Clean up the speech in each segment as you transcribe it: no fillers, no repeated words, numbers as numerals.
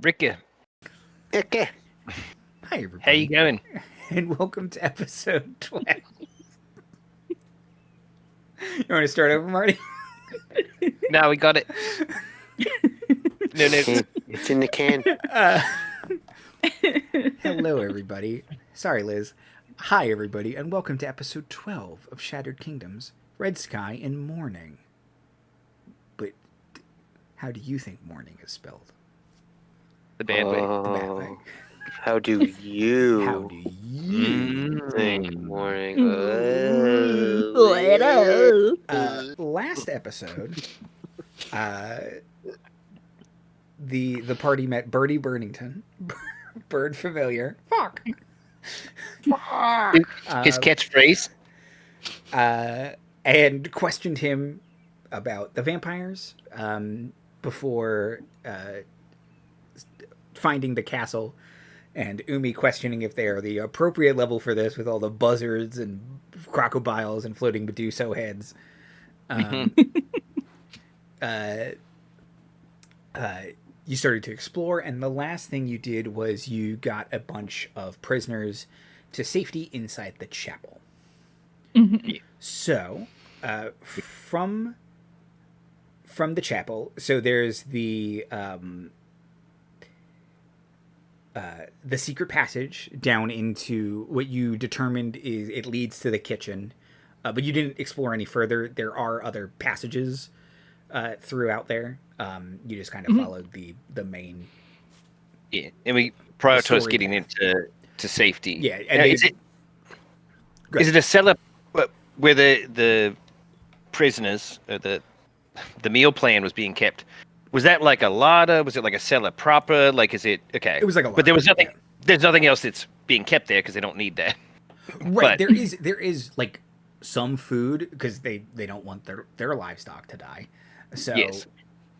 Ricka, Okay. Hi, everybody. how you going? And welcome to episode 12. You want to start over, Marty? No, we got it. No. It's in the can. Hello, everybody. Sorry, Liz. Hi, everybody, and welcome to episode 12 of Shattered Kingdoms, Red Sky and Mourning. But how do you think mourning is spelled? The bad way. The bad way. How do you How do you think morning? last episode, the party met Birdie Burnington, Bird Familiar. Fuck. His catchphrase. And questioned him about the vampires before finding the castle, and Umi questioning if they are the appropriate level for this with all the buzzards and crocodiles and floating Medusa heads. You started to explore, and the last thing you did was you got a bunch of prisoners to safety inside the chapel. Mm-hmm. So, from the chapel, so there's the secret passage down into what you determined is it leads to the kitchen, but you didn't explore any further. There are other passages throughout there. You just kind of followed the main. Yeah, and we prior to us story getting path. into safety. Yeah, Now, and is it a cellar where the prisoners, the meal plan was being kept? Was that like a larder? Was it like a cellar proper? Like, is it okay? It was like a larder, but there was nothing. yeah. There's nothing else that's being kept there because they don't need that. Right. But- There is like some food because they don't want their livestock to die. So Yes.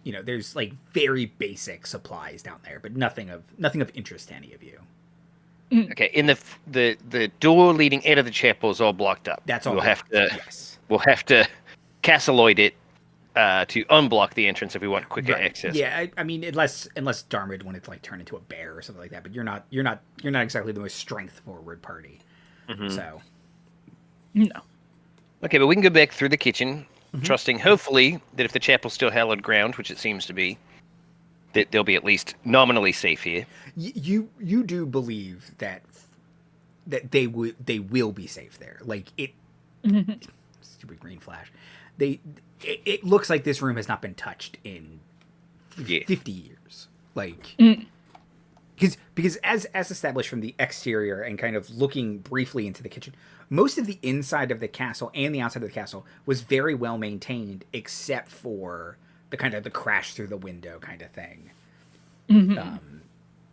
you know, there's like very basic supplies down there, but nothing of interest to any of you. Okay, in the door leading out of the chapel is all blocked up. That's all. We'll have to Yes. Castleoid it to unblock the entrance if we want quicker Right. access. Yeah, I mean, unless Darmuid wanted to like turn into a bear or something like that, but you're not exactly the most strength forward party. So No. Okay, but we can go back through the kitchen, trusting hopefully that if the chapel's still hallowed ground, which it seems to be, that they'll be at least nominally safe here. you do believe that they will be safe there. Like it. Stupid green flash. It looks like this room has not been touched in 50 years. Like, because as established from the exterior and kind of looking briefly into the kitchen, most of the inside of the castle and the outside of the castle was very well maintained, except for the kind of the crash through the window kind of thing.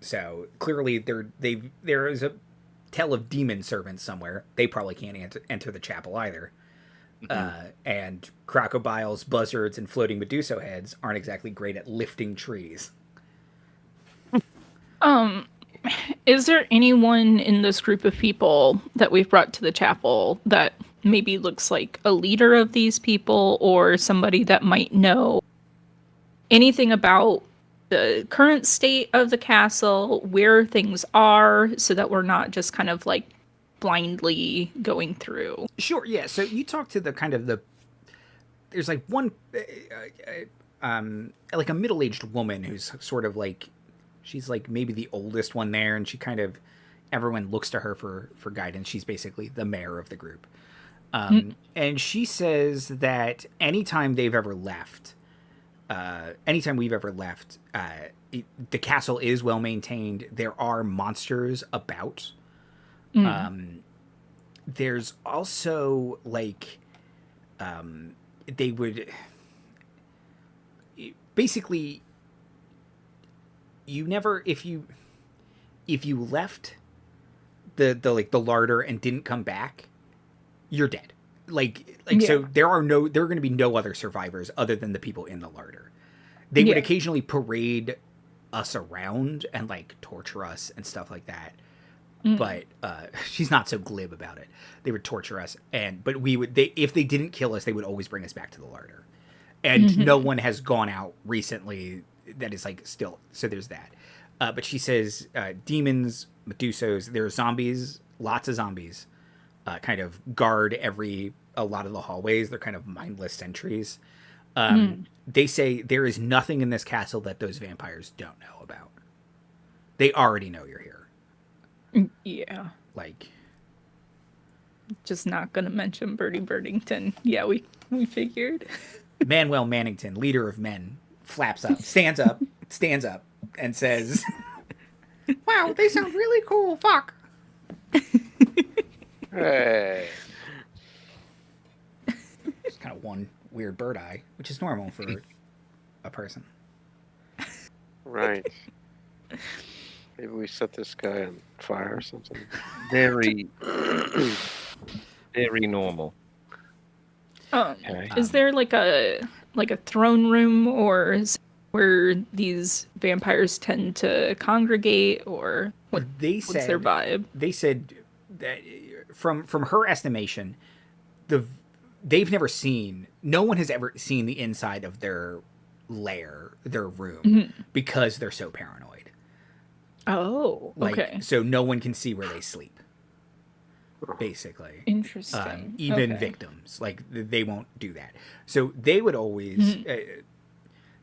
So clearly there is a tell of demon servants somewhere. They probably can't enter the chapel either. And crocodiles, buzzards, and floating Medusa heads aren't exactly great at lifting trees. Is there anyone in this group of people that we've brought to the chapel that maybe looks like a leader of these people, or somebody that might know anything about the current state of the castle, where things are, so that we're not just kind of like blindly going through? Sure, yeah. So you talk to the kind of there's like one, like a middle-aged woman who's sort of like, she's like maybe the oldest one there, and she kind of, everyone looks to her for guidance. She's basically the mayor of the group. And she says that anytime we've ever left, the castle is well maintained. There are monsters about. There's also like, they would basically, you never, if you left the larder and didn't come back, you're dead. So there are going to be no other survivors other than the people in the larder. They would occasionally parade us around and like torture us and stuff like that. But she's not so glib about it. They would torture us, but if they didn't kill us, they would always bring us back to the larder. And no one has gone out recently that is like still. So there's that. But she says demons, Medusos, there are zombies, lots of zombies, kind of guard a lot of the hallways. They're kind of mindless sentries. They say there is nothing in this castle that those vampires don't know about. They already know you're here. Yeah. Like, Just not gonna mention Bertie Birdington. Yeah, we figured. Manuel Mannington, leader of men, stands up, and says, "Wow, they sound really cool. Fuck." Hey. It's kind of one weird bird eye, which is normal for a person. Right. Maybe we set this guy on fire or something. Very, very normal. Okay. Is there like a throne room, or is where these vampires tend to congregate, or what's their vibe? They said that from her estimation, they've never seen. No one has ever seen the inside of their lair, their room, because they're so paranoid. Oh, okay. So no one can see where they sleep. Basically, Interesting. Even Okay. victims, like they won't do that. So they would always.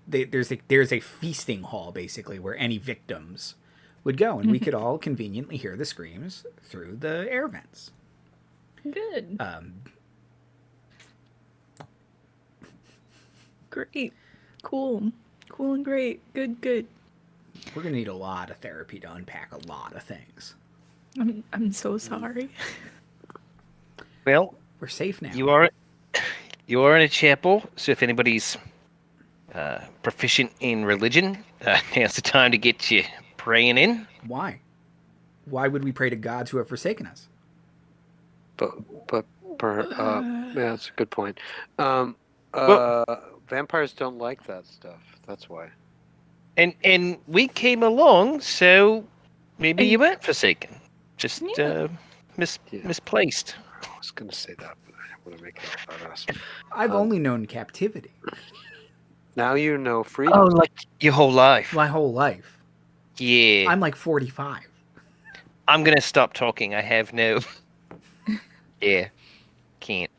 There's a feasting hall basically where any victims would go, and we could all conveniently hear the screams through the air vents. Good. Great. Cool and great. Good. We're gonna need a lot of therapy to unpack a lot of things. I'm so sorry. Well, We're safe now. you are in a chapel, so if anybody's proficient in religion, now's the time to get you praying in. Why? Why would we pray to gods who have forsaken us? But yeah, that's a good point. Vampires don't like that stuff. That's why. And we came along, so maybe you weren't forsaken. Just misplaced. I was going to say that, but I didn't want to make it about us. I've only known captivity Now you know freedom. Oh, like your whole life. my whole life. Yeah. I'm like 45. I'm going to stop talking. I have no... Yeah. Can't.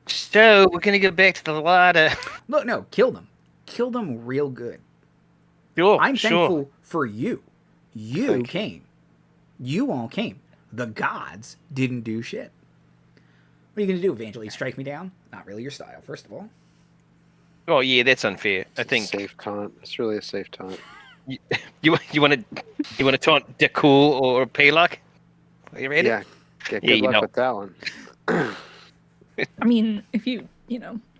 So, we're going to go back to the larder. Look, no, kill them. Kill them real good. Sure, I'm sure. thankful for you. You Thank you. came. You all came. The gods didn't do shit. What are you going to do, Evangeline? Strike me down? Not really your style, first of all. Oh, yeah, that's unfair. I It's a think safe taunt. It's really a safe taunt. you want to taunt Dekul or Palak? Are you ready? Yeah. Good you luck know. with that one. I mean, if you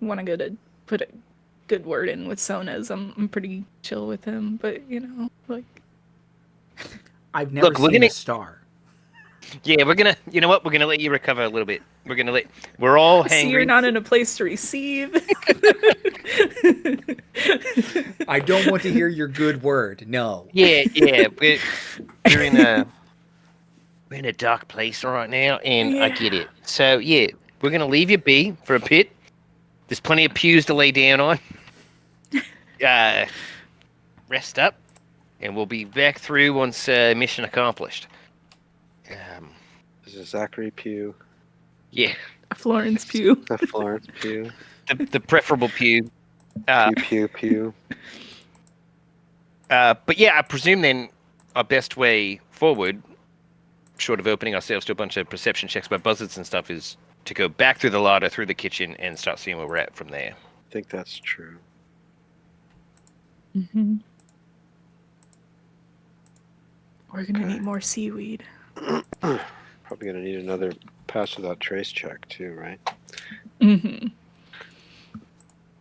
want to go to put a good word in with Sonas, I'm pretty chill with him. But like, I've never Look, we're seen gonna- a star. Yeah, we're gonna. You know what? We're gonna let you recover a little bit. We're all hangry. see, you're not in a place to receive. I don't want to hear your good word. No. Yeah. We're in a dark place right now, and I get it. So yeah, we're gonna leave you be for a bit. There's plenty of pews to lay down on. Rest up, and we'll be back through once mission accomplished. This is Zachary Pugh. Yeah, Florence Pugh. The Florence Pugh. the preferable pew. Pew. But yeah, I presume then our best way forward, short of opening ourselves to a bunch of perception checks by buzzards and stuff, is to go back through the larder, through the kitchen, and start seeing where we're at from there. I think that's true. Mm-hmm. We're gonna need more seaweed. Probably going to need another pass without trace check too, right? Mm-hmm.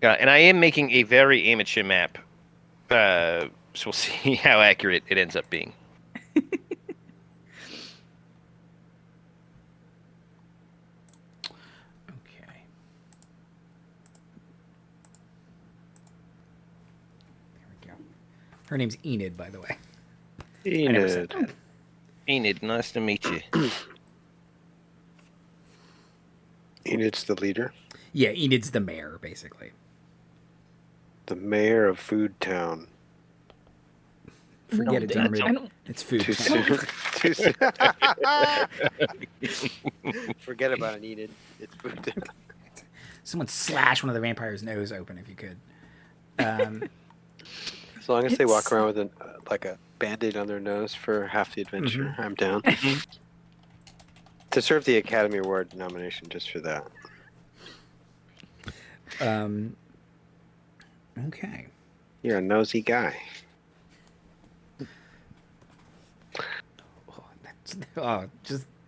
And I am making a very amateur map, so we'll see how accurate it ends up being. Okay. There we go. Her name's Enid, by the way. I never said Enid. that. Enid, nice to meet you. Enid's the leader. Yeah, Enid's the mayor, basically. The mayor of Food Town. Forget it, I Darmuid. don't- It's food. Too time. soon. Too soon. Forget about it, Enid. It's food. Someone slash one of the vampire's nose open if you could. As long as they walk It's- around with like a band-aid on their nose for half the adventure, I'm down. Deserve the Academy Award nomination just for that. Okay. You're a nosy guy.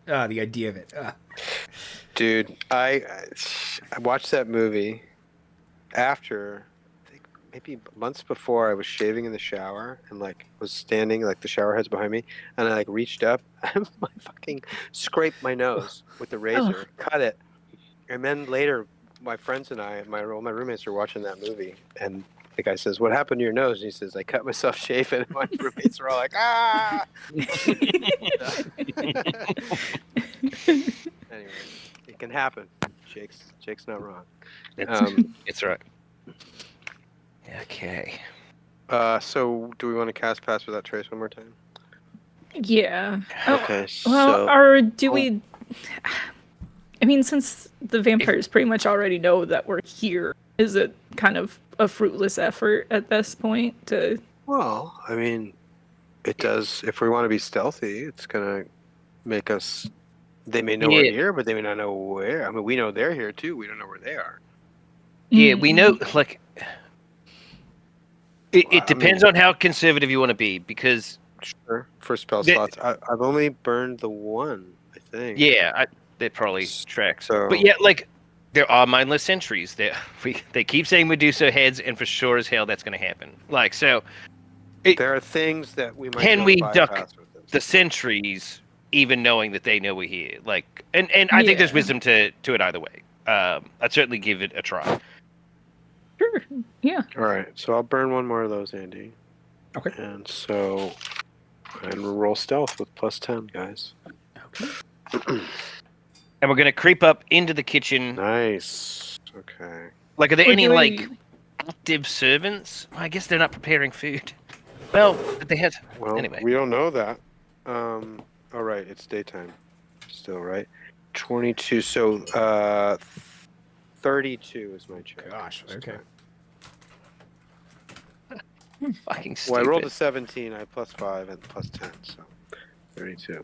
The idea of it. Dude, I watched that movie after, I think maybe months before. I was shaving in the shower and like was standing, like the shower head's behind me, and I like reached up and I fucking scraped my nose with the razor, cut it, and then later my friends and I, all my roommates were watching that movie, and the guy says, "What happened to your nose?" And he says, "I cut myself shaving." And my roommates were all like, "Ah!" Anyway, it can happen. Jake's not wrong. It's right. Okay. So do we want to cast Pass Without Trace one more time? Yeah. Okay. Well, So or do we? I mean, since the vampires pretty much already know that we're here, is it kind of a fruitless effort at this point to? well, I mean, it does. If we want to be stealthy, it's gonna make us. They may know we're Yeah. here, but they may not know where. I mean, we know they're here too. We don't know where they are. Yeah, we know. Like, I it depends on how conservative you want to be, because Sure. For spell The- slots, I've only burned the one. I think. yeah, that probably tracks. So- But yeah, like there are mindless sentries. They keep saying Medusa heads, and for sure as hell that's going to happen. Like so, There are things that we might. Can not we bypass duck with this. the sentries, even knowing that they know we're here. Like, and I think there's Yeah. wisdom to it either way. I'd certainly give it a try. Sure. Yeah. All right, so I'll burn one more of those, Andy. Okay. And so, and we'll roll stealth with +10, guys. Okay. And we're gonna creep up into the kitchen. Nice. Okay. Like, are there Or any do like we- active servants? Well, I guess they're not preparing food. Well, but they had. Well, Anyway. we don't know that. All right, it's daytime, still, right? 22. So, 32 is my check. Gosh. Okay. Fucking Well, stupid. I rolled a 17. I had +5 and +10, so 32.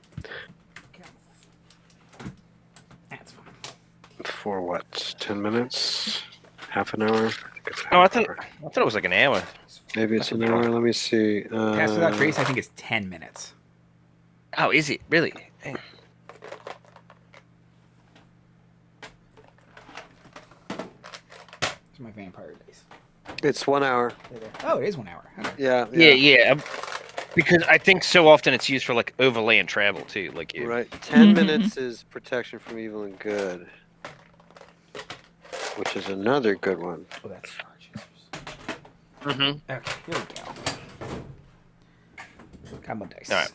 That's fine. For what? 10 minutes? Half an hour? I think it's Oh, I half thought hour. it was like an hour. Maybe it's an hour. Let me see. Pass Without Trace, I think, is 10 minutes. Oh, is it really? Hey. These are my vampire days. It's 1 hour. Oh, it is 1 hour. Okay. Yeah. Yeah. Because I think so often it's used for like overland travel too. Like, you. Right. 10 Mhm. minutes is protection from evil and good, which is another good one. Oh, that's charges. Mm-hmm. Okay, here we go. Combo dice. All right.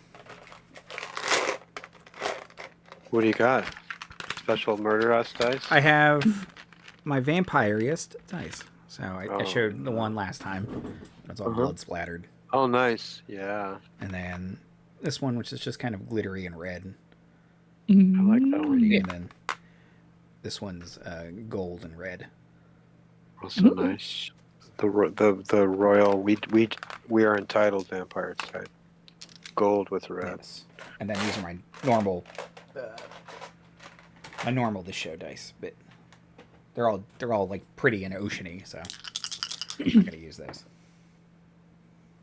What do you got? Special murder us dice? I have my vampiriest dice. So I Oh. showed the one last time. It's all Uh-huh. blood splattered. Oh, nice. Yeah. And then this one, which is just kind of glittery and red. I like that one. Pretty. And then this one's gold and red. Also nice. The royal. We are entitled vampire type. Gold with red. Yes. And then these are my normal, this show dice, but they're all like pretty and oceany, so I'm not gonna use those.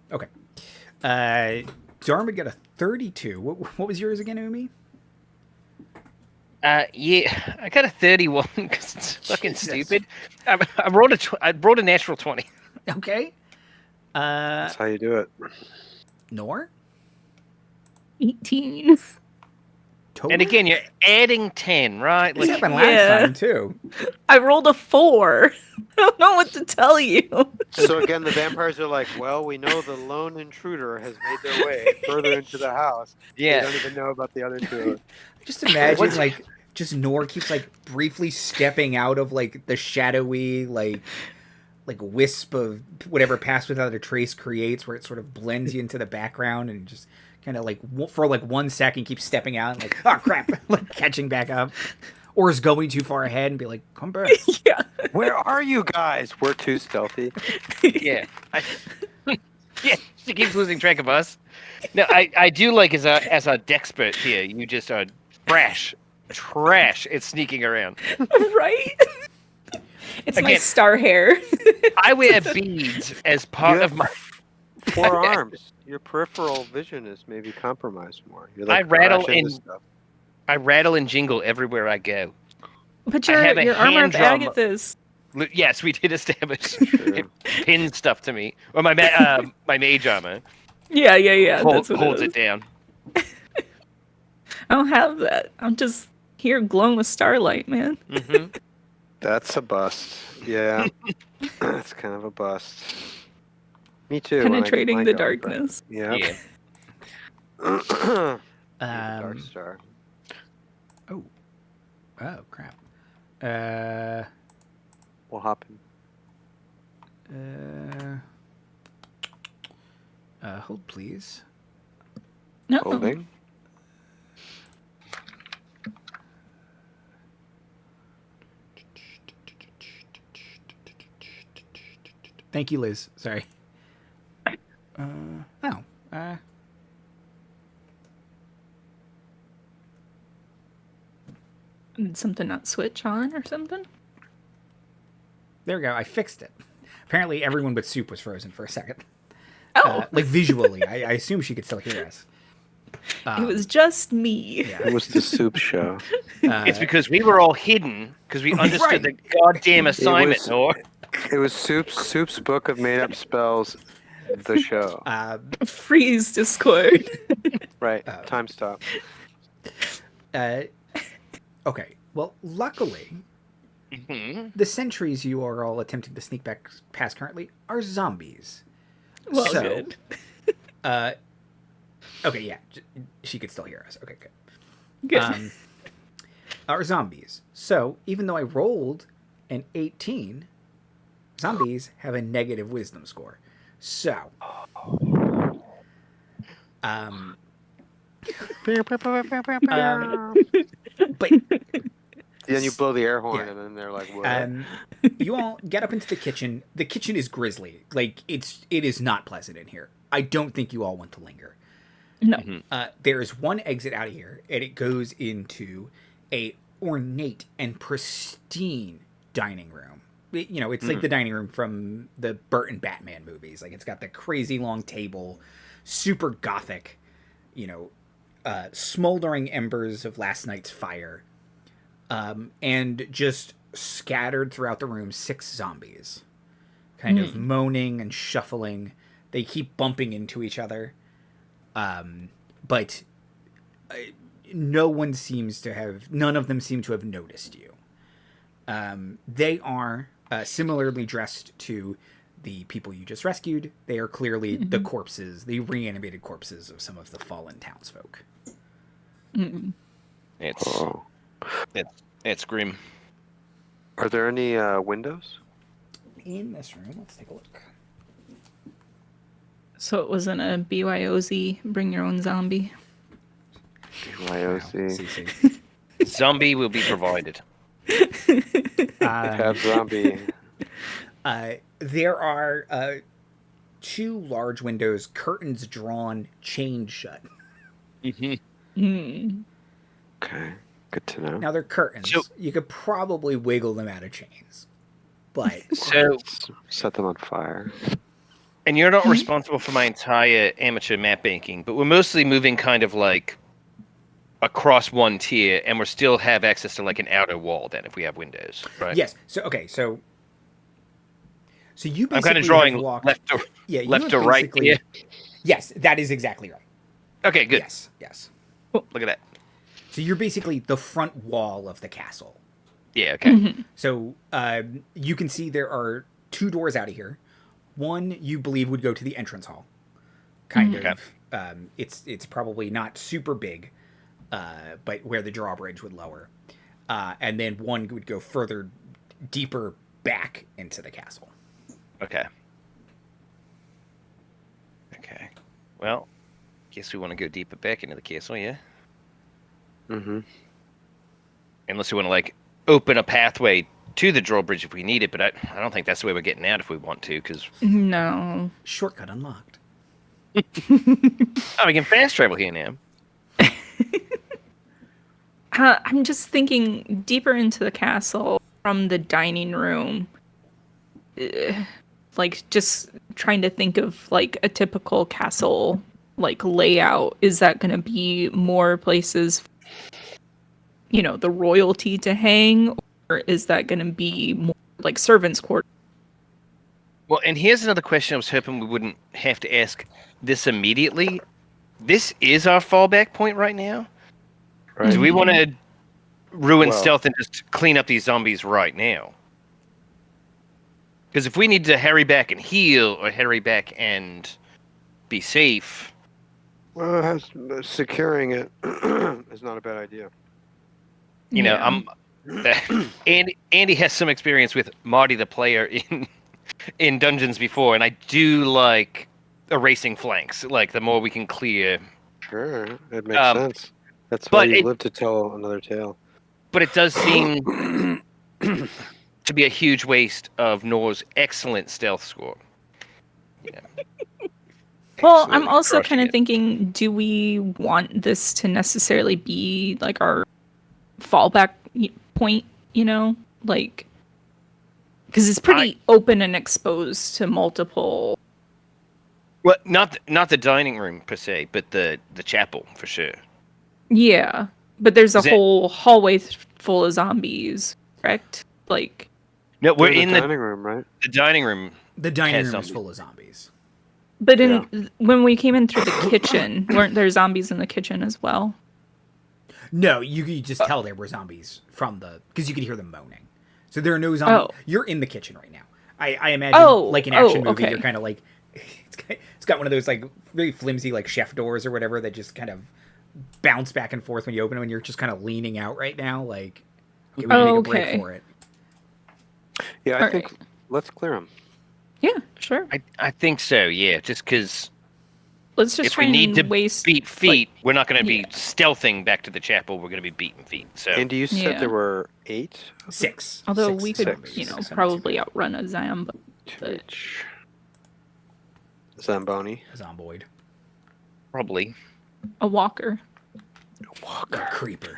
Okay. Darmuid got a 32. What was yours again, Umi? Yeah, I got a 31 because it's fucking Jesus. stupid. I rolled a natural 20. Okay. That's how you do it. Nor? 18. Total? And again, you're adding 10, right? This Like, happened last Yeah. time, too. I rolled a 4. I don't know what to tell you. So again, the vampires are like, well, we know the lone intruder has made their way further into the house. They yeah. don't even know about the other two. Just imagine, like, just Nor keeps, like, briefly stepping out of, like, the shadowy, like, like wisp of whatever Pass Without a Trace creates, where it sort of blends you into the background and just kind of like for like 1 second keeps stepping out and like, oh crap, like catching back up, or is going too far ahead and be like, come back. Yeah. Where are you guys? We're too stealthy. Yeah. Yeah, she keeps losing track of us. No, I do like as a Dexpert here, you just are trash at sneaking around. Right? It's my Again, star hair. I wear beads as part You of have my. 4 arms. Your peripheral vision is maybe compromised more. You're I like rattle crash into in- stuff. I rattle and jingle everywhere I go. But I have a your armor hand of drum. Agathis. Yes, we did establish. True. It pins stuff to me, or my my mage armor Yeah. That's what holds it it is. down. I don't have that. I'm just here glowing with starlight, man. Hmm. That's a bust. Yeah. That's kind of a bust. Me too. when I get Penetrating my the going, but- darkness. Yep. Yeah. Dark Star. Oh crap. We'll hop in. Hold please. No. Holding. Thank you, Liz. Sorry. Did something not switch on or something? There we go. I fixed it. Apparently, everyone but Soup was frozen for a second. Oh, Like visually, I assume she could still hear us. it was just me. It was the soup show. It's because we were all hidden because we understood the goddamn assignment. was- Or It was Soup's book of made up spells. The show. Freeze Discord. Right. Time stop. Okay. Well, luckily, the sentries you are all attempting to sneak back past currently are zombies. Well, So- good. Okay, yeah, she could still hear us. Okay, good. Good. Are zombies. So even though I rolled an 18, zombies have a negative wisdom score. So, but Then you blow the air horn, and then they're like, "What?" you all get up into the kitchen. The kitchen is grisly. Like it is not pleasant in here. I don't think you all want to linger. No. There is one exit out of here, and it goes into a ornate and pristine dining room. It's like the dining room from the Burton Batman movies. Like it's got the crazy long table, super gothic, smoldering embers of last night's fire, and just scattered throughout the room 6 zombies, kind of moaning and shuffling. They keep bumping into each other. But none of them seem to have noticed you. They are similarly dressed to the people you just rescued. They are clearly the corpses, the reanimated corpses of some of the fallen townsfolk. It's grim. Are there any windows? In this room, let's take a look. So it wasn't a BYOZ, bring your own zombie. BYOC. Zombie will be provided. Have zombie. There are 2 large windows, curtains drawn, chained shut. Okay, good to know. Now they're curtains. So- You could probably wiggle them out of chains, but So, Set them on fire. and you're not responsible for my entire amateur map banking, but we're mostly moving kind of like across one tier, and we still have access to like an outer wall. Then, if we have windows, right? yes. So you basically I'm kind of have drawing walked, left to you left have to right basically- here. Yes, that is exactly right. Okay, good. Yes. Look at that. So you're basically the front wall of the castle. Yeah. Okay. So you can see there are 2 doors out of here. One you believe would go to the entrance hall. Kind of. It's probably not super big, but where the drawbridge would lower. And then one would go further, deeper back into the castle. Okay. Okay. Well, guess we want to go deeper back into the castle, yeah? Mm-hmm. Unless we want to, like, open a pathway to the drawbridge if we need it, but I don't think that's the way we're getting out if we want to, because... No. Shortcut unlocked. Oh, we can fast travel here now. I'm just thinking deeper into the castle from the dining room. Like, just trying to think of, like, a typical castle, like, layout. Is that going to be more places, you know, the royalty to hang? Or is that going to be more, like, servants' quarters? Well, and here's another question I was hoping we wouldn't have to ask this immediately. This is our fallback point right now. Right. Do we want to ruin Well- stealth and just clean up these zombies right now? Because if we need to hurry back and heal or hurry back and be safe, Well, securing it is not a bad idea. you know, Yeah. Andy has some experience with Marty the player in dungeons before, and I do like erasing flanks. Like, the more we can clear. Sure, it makes Um, sense. That's why but you it- live to tell another tale. But it does seem to be a huge waste of Nor's excellent stealth score. Yeah. Well, Absolutely I'm also crushing kind of it. thinking, do we want this to necessarily be like our fallback point, you know? Like, because it's pretty open and exposed to multiple. Well, not the dining room per se, but the chapel for sure. Yeah, but there's a Is it- whole hallway full of zombies, correct? Like, No, we're They're in the dining room, right? the dining room. The dining Has room is zombies. full of zombies. but when we came in through the kitchen, weren't there zombies in the kitchen as well? No, you could just tell there were zombies from because you could hear them moaning. So there are no zombies. Oh. You're in the kitchen right now. I imagine like an action movie. okay. You're kind of like it's got one of those like really flimsy like chef doors or whatever that just kind of bounce back and forth when you open them, and you're just kind of leaning out right now. Like, okay, we can make a break okay. for it. Yeah, I All think let's clear them. Yeah, sure. I think so. Yeah, just because Let's just if try we need and to waste beat feet, we're not going to be yeah. stealthing back to the chapel. We're going to be beating feet. So And you said Yeah. there were 8? 6. Although 6 we could, zombies. you know, 72. probably outrun a Zam. To each. Zamboni. Zomboid. probably. A walker, A creeper.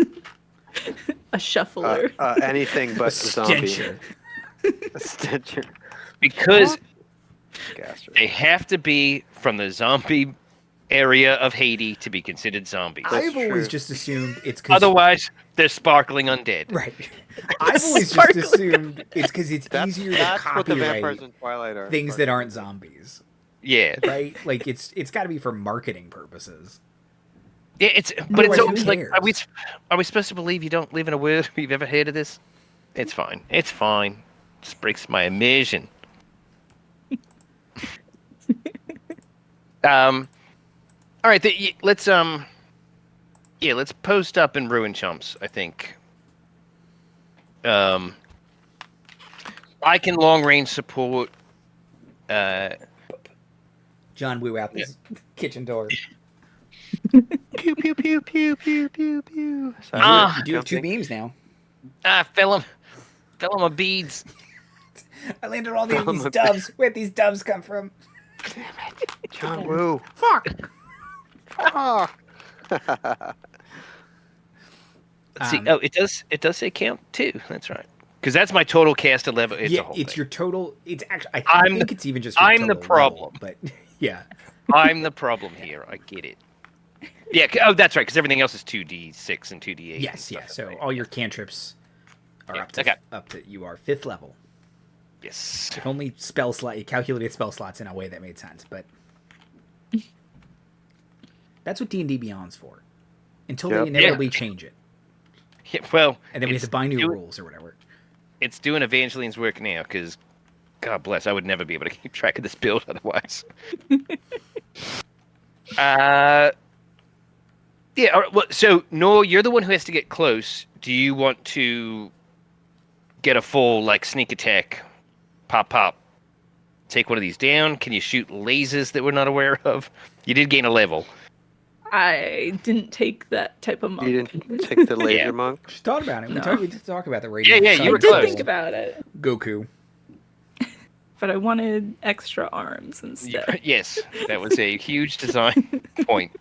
a shuffler. Anything but zombie. Stencher. A stencher. Because Gaster. they have to be from the zombie area of Haiti to be considered zombies. I've true. always just assumed it's because Otherwise, they're sparkling undead. right. I've always just Sparkling. assumed it's because it's easier to That's what the vampires copyright in Twilight are. things that aren't zombies, Yeah. right? Like it's got to be for marketing purposes. Yeah, but it's Otherwise, who always like, cares? are we supposed to believe you don't live in a world you've ever heard of this? It's fine. It's fine. Just breaks my immersion. All right, let's let's post up and ruin chumps. I think. I can long range support. John Woo out this kitchen door. Pew pew pew pew pew pew pew. Sorry, You do have 2 jumping. beams now. Fell him my beads. I landed all these From a- doves. Where'd these doves come from? John Woo. Fuck. Ah. Let's see. Um, Oh, it does say count 2. That's right. Because that's my total caster level. It's yeah, a whole it's thing. your total. It's actually. I I'm think the- it's even just. Your I'm the total problem. level, but yeah. I'm the problem here. I get it. Yeah. Oh, that's right. Because everything else is 2d6 and 2d8. Yes. Yeah. So all your cantrips are Yeah, up to okay. you are 5th level. Yes. If only spell slot you calculated spell slots in a way that made sense, but that's what D&D Beyond's for. Until Yep. they inevitably change it, Yeah, well, and then we have it's to buy new do- rules or whatever. It's doing Evangeline's work now because, God bless, I would never be able to keep track of this build otherwise. Yeah. All right, well, so Nor, you're the one who has to get close. Do you want to get a full like sneak attack, pop, take one of these down? Can you shoot lasers that we're not aware of? You did gain a level. I didn't take that type of monk. You didn't take the laser Yeah. monk? Just thought about it. No. We did talk about the radiant. Yeah, you I were did close. think about it, Goku. but I wanted extra arms instead. Yes, that was a huge design point.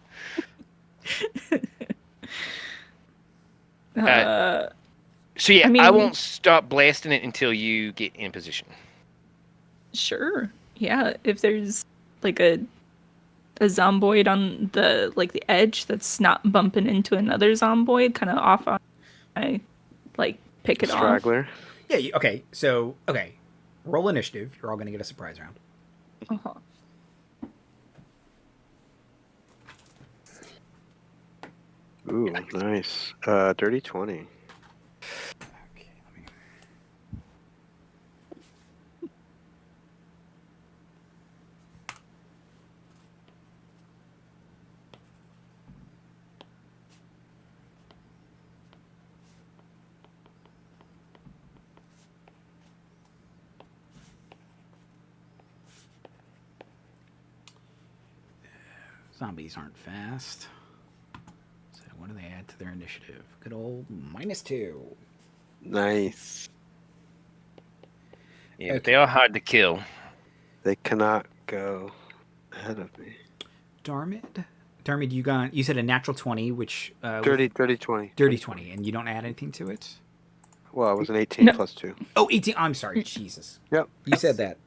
So yeah, I mean- won't stop blasting it until you get in position. Sure. Yeah, if there's like a zomboid on the edge that's not bumping into another zomboid kind of off on, I pick it off. Straggler. Yeah. Okay. So roll initiative. You're all going to get a surprise round. Uh-huh. Ooh, nice. Dirty 20. Okay. Let me. Zombies aren't fast. So what do they add to their initiative? Good old -2. Nice. Yeah, but they are hard to kill. They cannot go ahead of me. Darmuid, you said a natural 20, which Dirty 20. dirty 20, and you don't add anything to it. Well, it was an 18 No. plus 2. Oh, 18. I'm sorry. Jesus. Yep. You said that.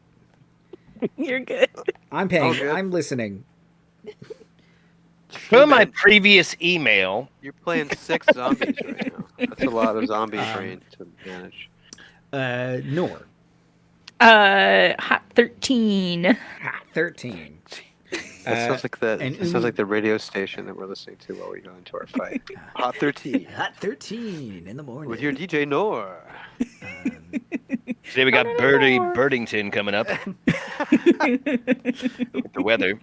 You're good. I'm paying. All good. I'm listening. Per my previous email, You're playing 6 zombies right now. That's a lot of zombie brain to manage. Nor. Hot 13. Hot 13. That sounds like that. and It sounds like the radio station that we're listening to while we go into our fight. Hot 13 Hot 13 in the morning. with your DJ Nor. today we got Birdington coming up with the weather.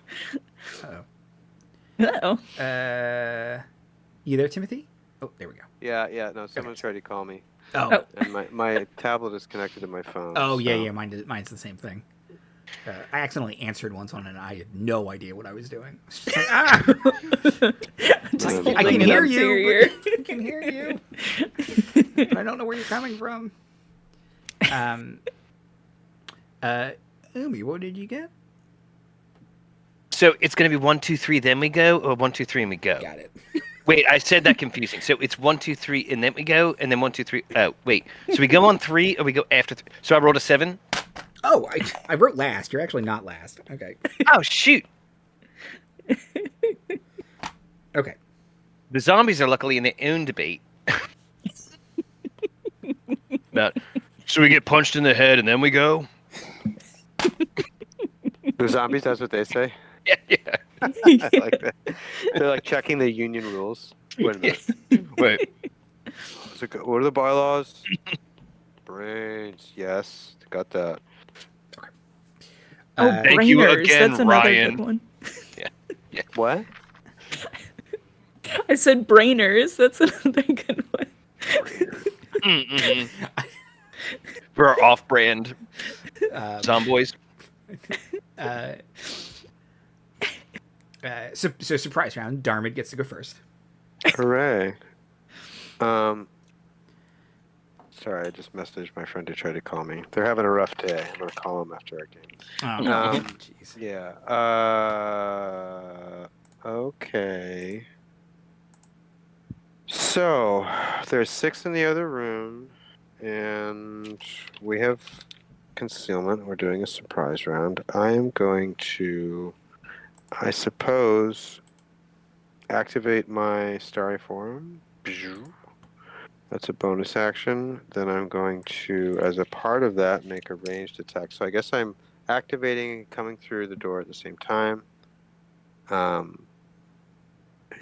Uh-oh. You there, Timothy? Oh, there we go. Yeah. No, someone tried to call me, Oh. and my tablet is connected to my phone. Oh, yeah, so- yeah. Mine's the same thing. I accidentally answered once on it, and I had no idea what I was doing. I was just like, I can holding it hear up to your you. ear. I can hear you. But I don't know where you're coming from. Umi, what did you get? So it's going to be 1, 2, 3, then we go, or 1, 2, 3, and we go. Got it. Wait, I said that confusing. So it's 1, 2, 3, and then we go, and then 1, 2, 3. Oh, wait. So we go on 3, or we go after 3? So I rolled a 7. Oh, I wrote last. You're actually not last. Okay. Oh shoot! Okay. The zombies are luckily in their own debate. About should we get punched in the head and then we go? The zombies, that's what they say. Yeah. I like that. They're like checking the union rules. Wait a minute. Wait. What are the bylaws? Brains. Yes, got that. Oh, Thank you brainers. again, That's another Ryan. good one. What? I said brainers. That's another good one. Mm-hmm. For our off-brand zomboys. So surprise round. Darmuid gets to go first. Hooray. Sorry, I just messaged my friend who tried to call me. They're having a rough day. I'm going to call them after our game. Oh, jeez. Yeah. Okay. So, there's 6 in the other room, and we have concealment. We're doing a surprise round. I am going to, I suppose, activate my Starry Forum. That's a bonus action. Then I'm going to, as a part of that, make a ranged attack. So I guess I'm activating and coming through the door at the same time.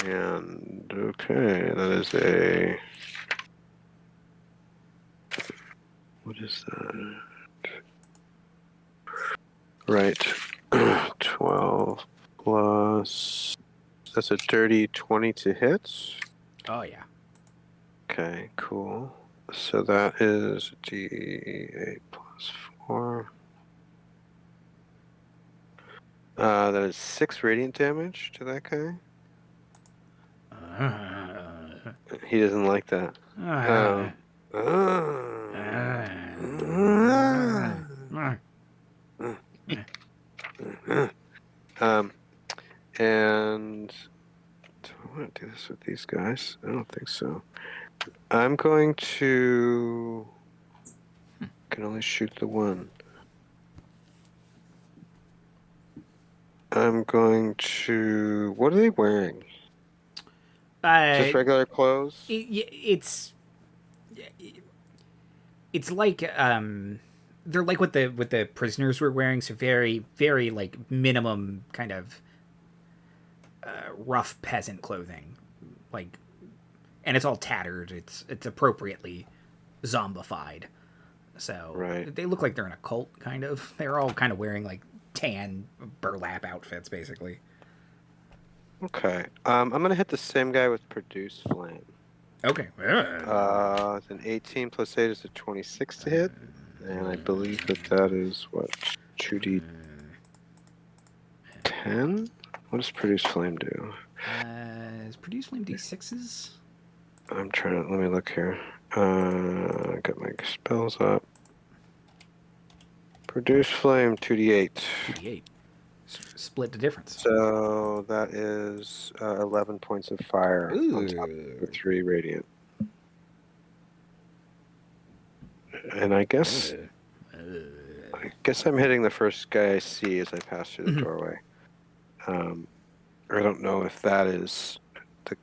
And okay, that is a. What is that? Right. 12 plus. That's a dirty 20 to hit. Oh, yeah. Okay, cool. So that is D8 plus 4. That is 6 radiant damage to that guy. He doesn't like that. And do I want to do this with these guys? I don't think so. I'm going to. Can only shoot the one. I'm going to. What are they wearing? Just regular clothes? It's like they're like what the prisoners were wearing, so very very like minimum kind of rough peasant clothing, like, and it's all tattered. It's appropriately zombified, so Right. they look like they're in a cult kind of. They're all kind of wearing like tan burlap outfits, basically. Okay. I'm gonna hit the same guy with Produce Flame. Okay. It's an 18 plus 8 is a 26 to hit, and I believe that is what 2d10. What does Produce Flame do? Is Produce Flame D6s? I'm trying to. Let me look here. Got my spells up. Produce Flame 2d8. 2d8. Split the difference. So that is 11 points of fire on top of the 3 radiant. And I guess I'm hitting the first guy I see as I pass through the doorway. I don't know if that is the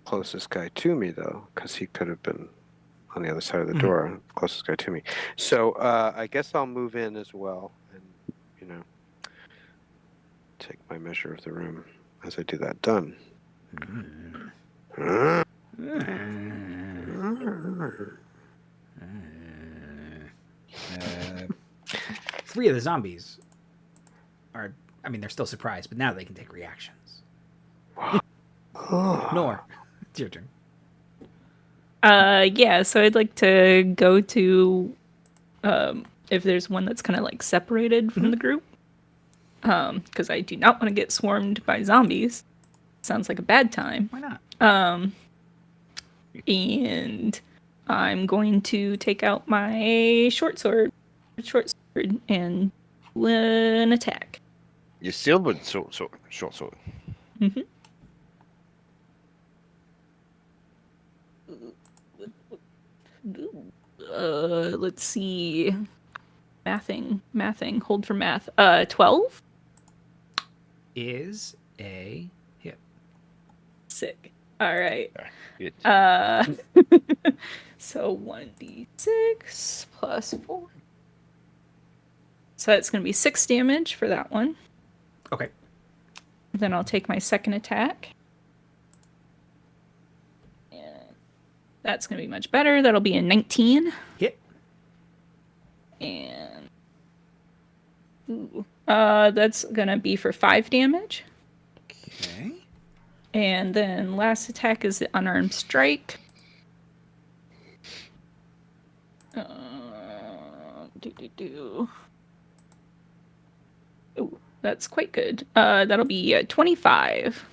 closest guy to me though, because he could have been on the other side of the door, closest guy to me. So I guess I'll move in as well, and take my measure of the room as I do that. Done. 3 of the zombies are, I mean, they're still surprised, but now they can take reactions. Nor, it's your turn. Yeah, so I'd like to go to if there's one that's kind of like separated from the group. Because I do not want to get swarmed by zombies. Sounds like a bad time. Why not? And I'm going to take out my short sword, and do an attack. You're still with short sword. Mm-hmm. Let's see. Mathing. Hold for math. 12 is a hit. Sick. All right. Good. So 1d6 plus 4. So that's going to be 6 damage for that one. Okay. Then I'll take my second attack. And that's going to be much better. That'll be a 19. Hit. And that's going to be for 5 damage. Okay. And then last attack is the unarmed strike. Ooh, that's quite good. That'll be 25.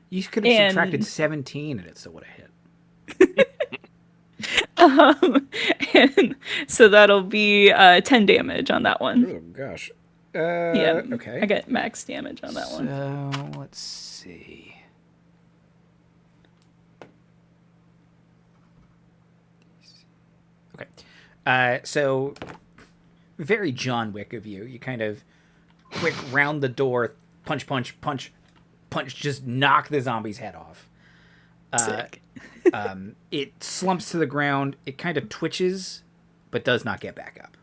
You could have subtracted 17 and it still would have hit. And so that'll be 10 damage on that one. Oh, gosh. Yeah. Okay. I get max damage on that one. So, let's see. Okay. So, very John Wick of you. You kind of quick round the door, punch, just knock the zombie's head off. Sick. It slumps to the ground. It kind of twitches, but does not get back up.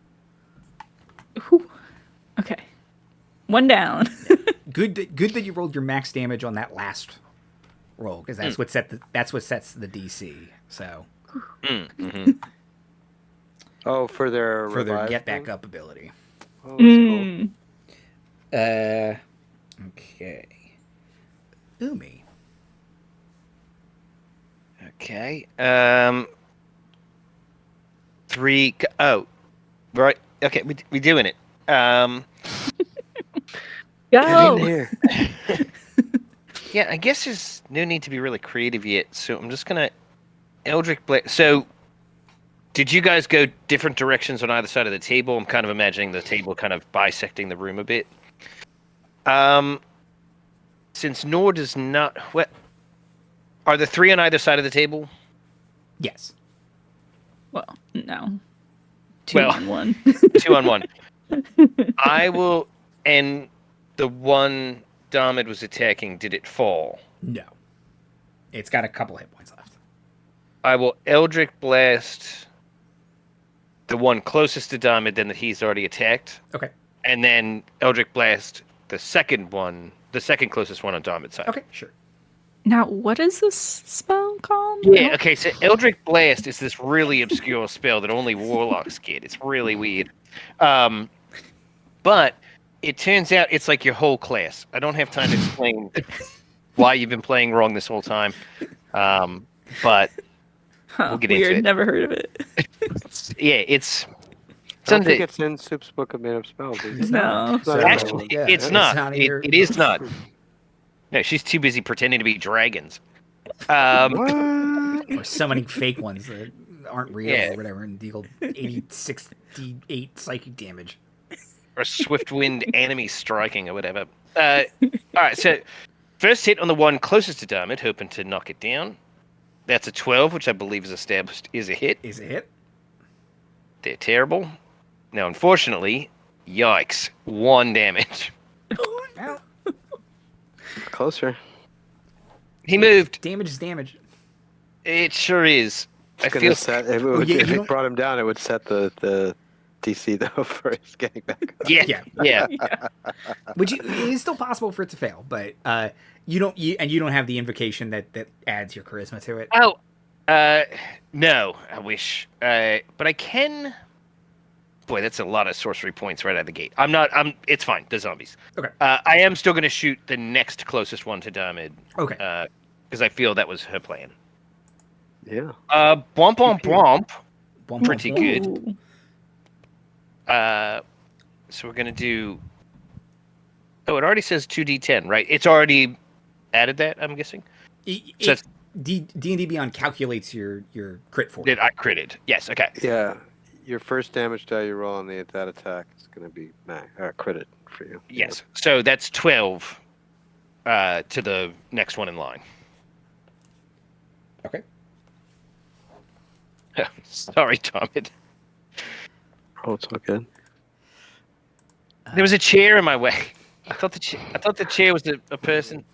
Whew. Okay. One down. Good that you rolled your max damage on that last roll, because that's what sets the DC. So. Oh, for their get back up ability. Oh, that's cool. Okay. Umi. Okay. 3. Oh, right. Okay, we're doing it. Get in Go. here. Yeah, I guess there's no need to be really creative yet, so I'm just gonna Eldritch Blast. So, did you guys go different directions on either side of the table? I'm kind of imagining the table kind of bisecting the room a bit. Since Nor does not, what are the 3 on either side of the table? Yes. Well, no. 2 Well, on 1. 2 on 1. I will, and the one Darmuid was attacking, did it fall? No. It's got a couple hit points left. I will Eldritch Blast the one closest to Darmuid, then that he's already attacked. Okay. And then Eldritch Blast the second closest one on Darmuid's side. Okay, sure. Now, what is this spell called? Yeah, okay, so Eldritch Blast is this really obscure spell that only Warlocks get. It's really weird. But it turns out it's like your whole class. I don't have time to explain why you've been playing wrong this whole time. But we'll get into it. Never heard of it. Yeah, it's I don't think something. it's in Soup's Book of Made Up Spells. Is it? No. It's not Actually, Yeah, it's it's not. not either. It is not. No, she's too busy pretending to be dragons. What? Or summoning fake ones that aren't real Yeah. or whatever and deal 68 psychic damage. Or swift wind enemy striking or whatever. All right, so first hit on the one closest to Darmuid, hoping to knock it down. That's a 12, which I believe is established is a hit. Is it hit? They're terrible. Now, unfortunately, yikes, 1 damage. Well, Closer. He moved. damage is damage. It sure is. I It's gonna feel set, if it, would, yeah, if you it don't- brought him down, it would set the DC though for his getting back up. yeah. Which it is still possible for it to fail, but you don't have the invocation that adds your charisma to it. Oh, no, I wish. But I can. Boy, that's a lot of sorcery points right out of the gate. It's fine. The zombies. Okay. I am still going to shoot the next closest one to Darmuid. Okay. Because I feel that was her plan. Yeah. Bwomp on bwomp. One Pretty more. good. Ooh. So we're going to do. Oh, it already says 2d10, right? It's already added that, I'm guessing. So that's- D&D Beyond calculates your crit for Did I critted? Yes. Okay. Yeah. Your first damage die you roll on that attack is going to be critted for you. Yes. So that's 12 to the next one in line. Okay. Sorry, Darmuid. Oh, it's all good. There was a chair in my way. I thought the chair was a person.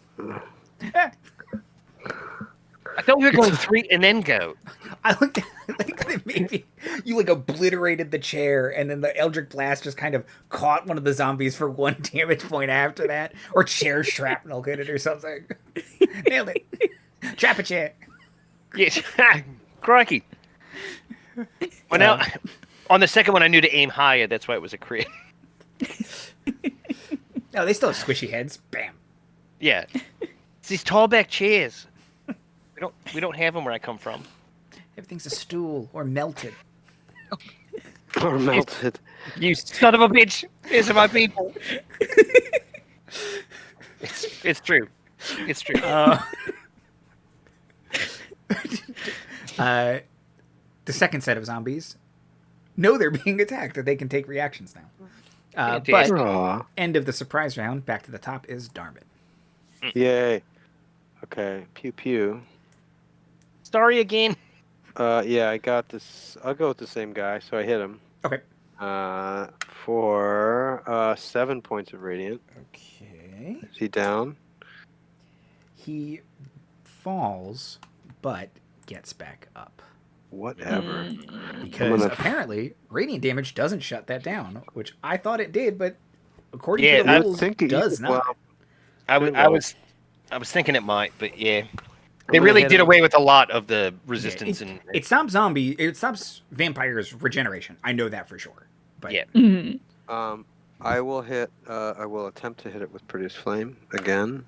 I thought we were going 3 and then go. I like that maybe you like obliterated the chair and then the Eldritch Blast just kind of caught one of the zombies for 1 damage point after that. Or chair shrapnel hit it or something. Nailed it. Trap a chair. Yes. Crikey. Well, now, on the second one, I knew to aim higher. That's why it was a crit. No, they still have squishy heads. Bam. Yeah. It's these tall back chairs. We don't have them where I come from. Everything's a stool or melted. Or melted. You son of a bitch! These are my people. It's true. It's true. The second set of zombies know they're being attacked, that they can take reactions now. But Aw. end of the surprise round, back to the top is Darmuid. Yay. Okay. Pew pew. Sorry again. Yeah, I got this. I'll go with the same guy, so I hit him. Okay. For 7 points of radiant. Okay. Is he down? He falls, but gets back up. Whatever. Because gonna- apparently, radiant damage doesn't shut that down, which I thought it did, but according Yeah, to the I rules, think it does not. well, I Well- was thinking it might, but yeah. I'm They gonna really hit did him. away with a lot of the resistance It stops it stops vampires' regeneration. I know that for sure. But Yeah. Mhm. I will attempt to hit it with Produce Flame again.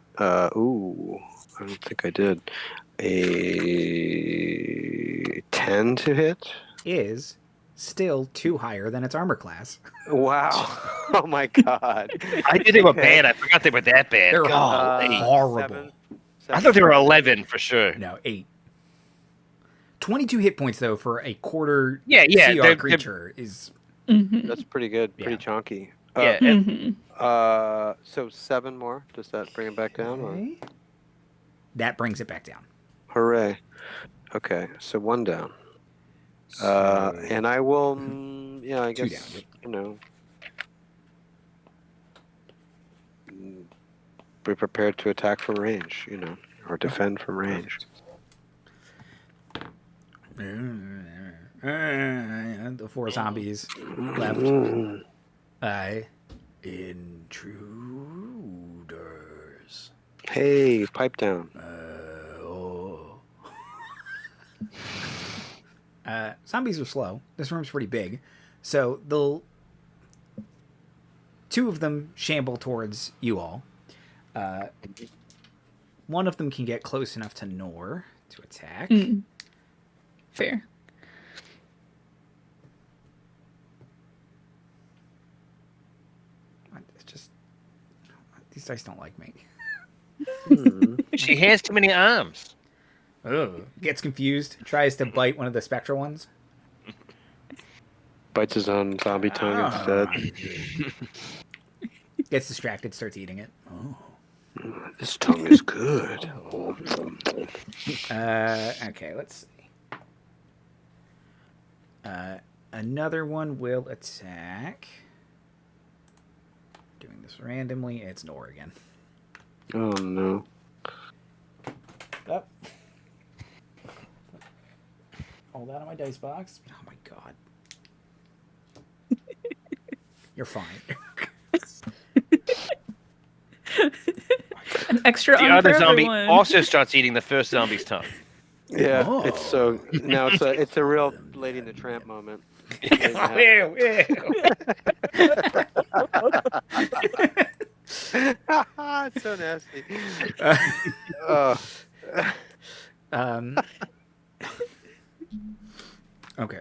Ooh, I don't think I did. A 10 to hit. is still 2 higher than its armor class. Wow. Oh my god. I knew they were bad. I forgot they were that bad. They're Golly. horrible. I thought they were 11 for sure. No, 8. 22 hit points though for a quarter Yeah, CR creature is That's pretty good. Pretty Yeah. chunky. Yeah, and So 7 more. Does that bring it back down? Or? okay. That brings it back down. Hooray. Okay, so 1 down. So, And I will, I 2 guess, down. Be prepared to attack from range, or defend from range. The 4 zombies left. Intruders. Hey, pipe down. Zombies are slow. This room's pretty big, so 2 of them shamble towards you all. One of them can get close enough to Nor to attack. Fair. It's just these dice don't like me. she has too many arms. Gets confused. Tries to bite one of the spectral ones. Bites his own zombie tongue instead. Gets distracted. Starts eating it. This tongue is good. Okay, let's see. Another one will attack. Doing this randomly. It's Nor again. Oh no. Up. Hold that on my dice box. Oh my god. You're fine. An extra The arm other for zombie everyone. also starts eating the first zombie's tongue. Yeah, Oh. it's so now it's a real Lady and the Tramp moment. It's so nasty. Okay.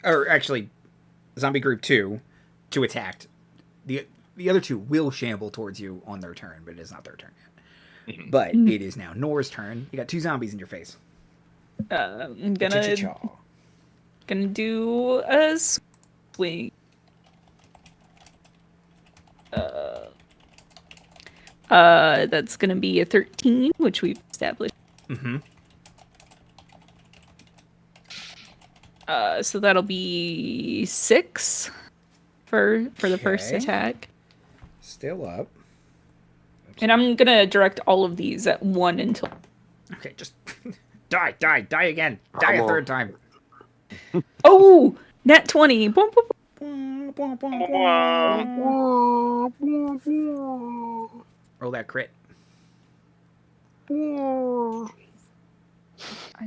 Or actually, zombie group 2 attacked. The other 2 will shamble towards you on their turn, but it is not their turn yet. But it is now Nor's turn. You got 2 zombies in your face. I'm Cha-cha-cha. gonna do a swing. That's gonna be a 13, which we've established. Mm-hmm. So that'll be 6 for the first Okay. attack. Still up. And I'm gonna direct all of these at 1 until. Okay, just die again. Die a third time. Oh, nat 20. Boom, boom, boom. Roll that crit. I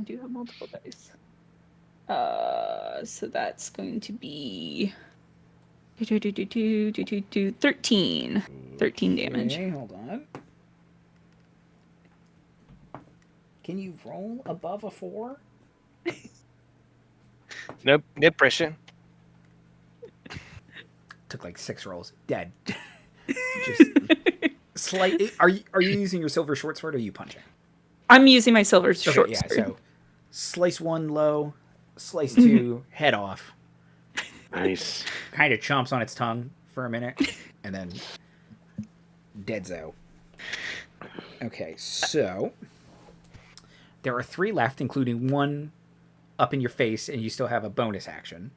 do have multiple dice. So that's going to be 13. 13 damage. Okay, hold on. Can you roll above a 4? No pressure. Took like 6 rolls. Dead. Just slight. Are you using your silver short sword or are you punching? I'm using my silver short Yeah, sword. so slice 1 low, slice 2, head off. Nice. Kind of chomps on its tongue for a minute, and then deadzo. Okay, so there are 3 left, including 1 up in your face, and you still have a bonus action.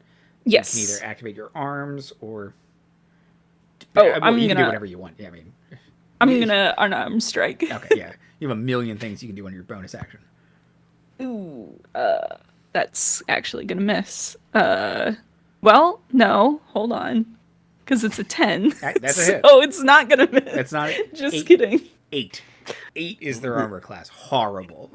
Yes. You can either activate your arms or. Oh, you I'm can do gonna- whatever you want. Yeah, I mean. I'm gonna unarmed strike. Okay, yeah. You have a million things you can do on your bonus action. Ooh, that's actually gonna miss. Well, no, hold on, because it's a 10. That's a hit. So it's not gonna miss. That's not Just 8. kidding. 8. 8 is their armor class. Horrible.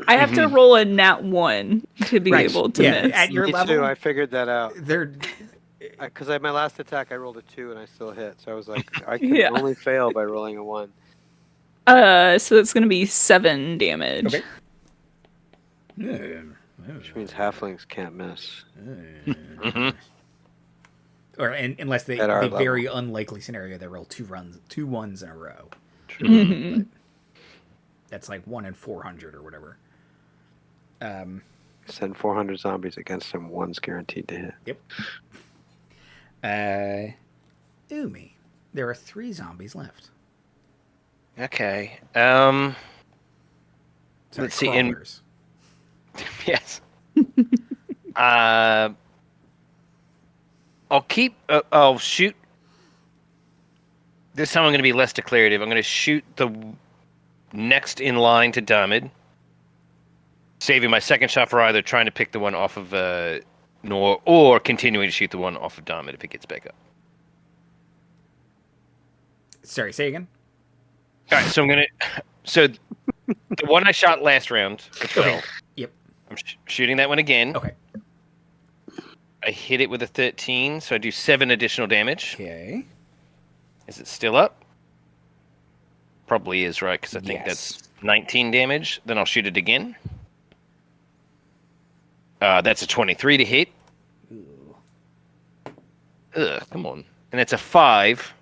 I have to roll a nat 1 to be Right, able to yeah, miss. at your Me level, too. I figured that out. they're Because my last attack, I rolled a 2 and I still hit. So I was like, I can Yeah. only fail by rolling a 1. So that's gonna be 7 damage. okay. Which means halflings can't miss. Or unless At our the level. very unlikely scenario they roll two ones in a row. Mhm. That's like 1 in 400 or whatever. Send 400 zombies against him. One's guaranteed to hit. Yep. Umi, there are 3 zombies left. Okay. Sorry, Let's see. crawlers. Yes. I'll keep. I'll shoot. This time I'm going to be less declarative. I'm going to shoot the next in line to Darmuid, saving my second shot for either trying to pick the one off of Nor or continuing to shoot the one off of Darmuid if it gets back up. Sorry, say again. All right, so I'm going to. So the one I shot last round for 12. Okay. Yep. I'm shooting that one again. Okay. I hit it with a 13, so I do 7 additional damage. Okay. Is it still up? Probably is, right? Because I think Yes. that's 19 damage. Then I'll shoot it again. That's a 23 to hit. Ooh. Ugh, come on. And it's a 5,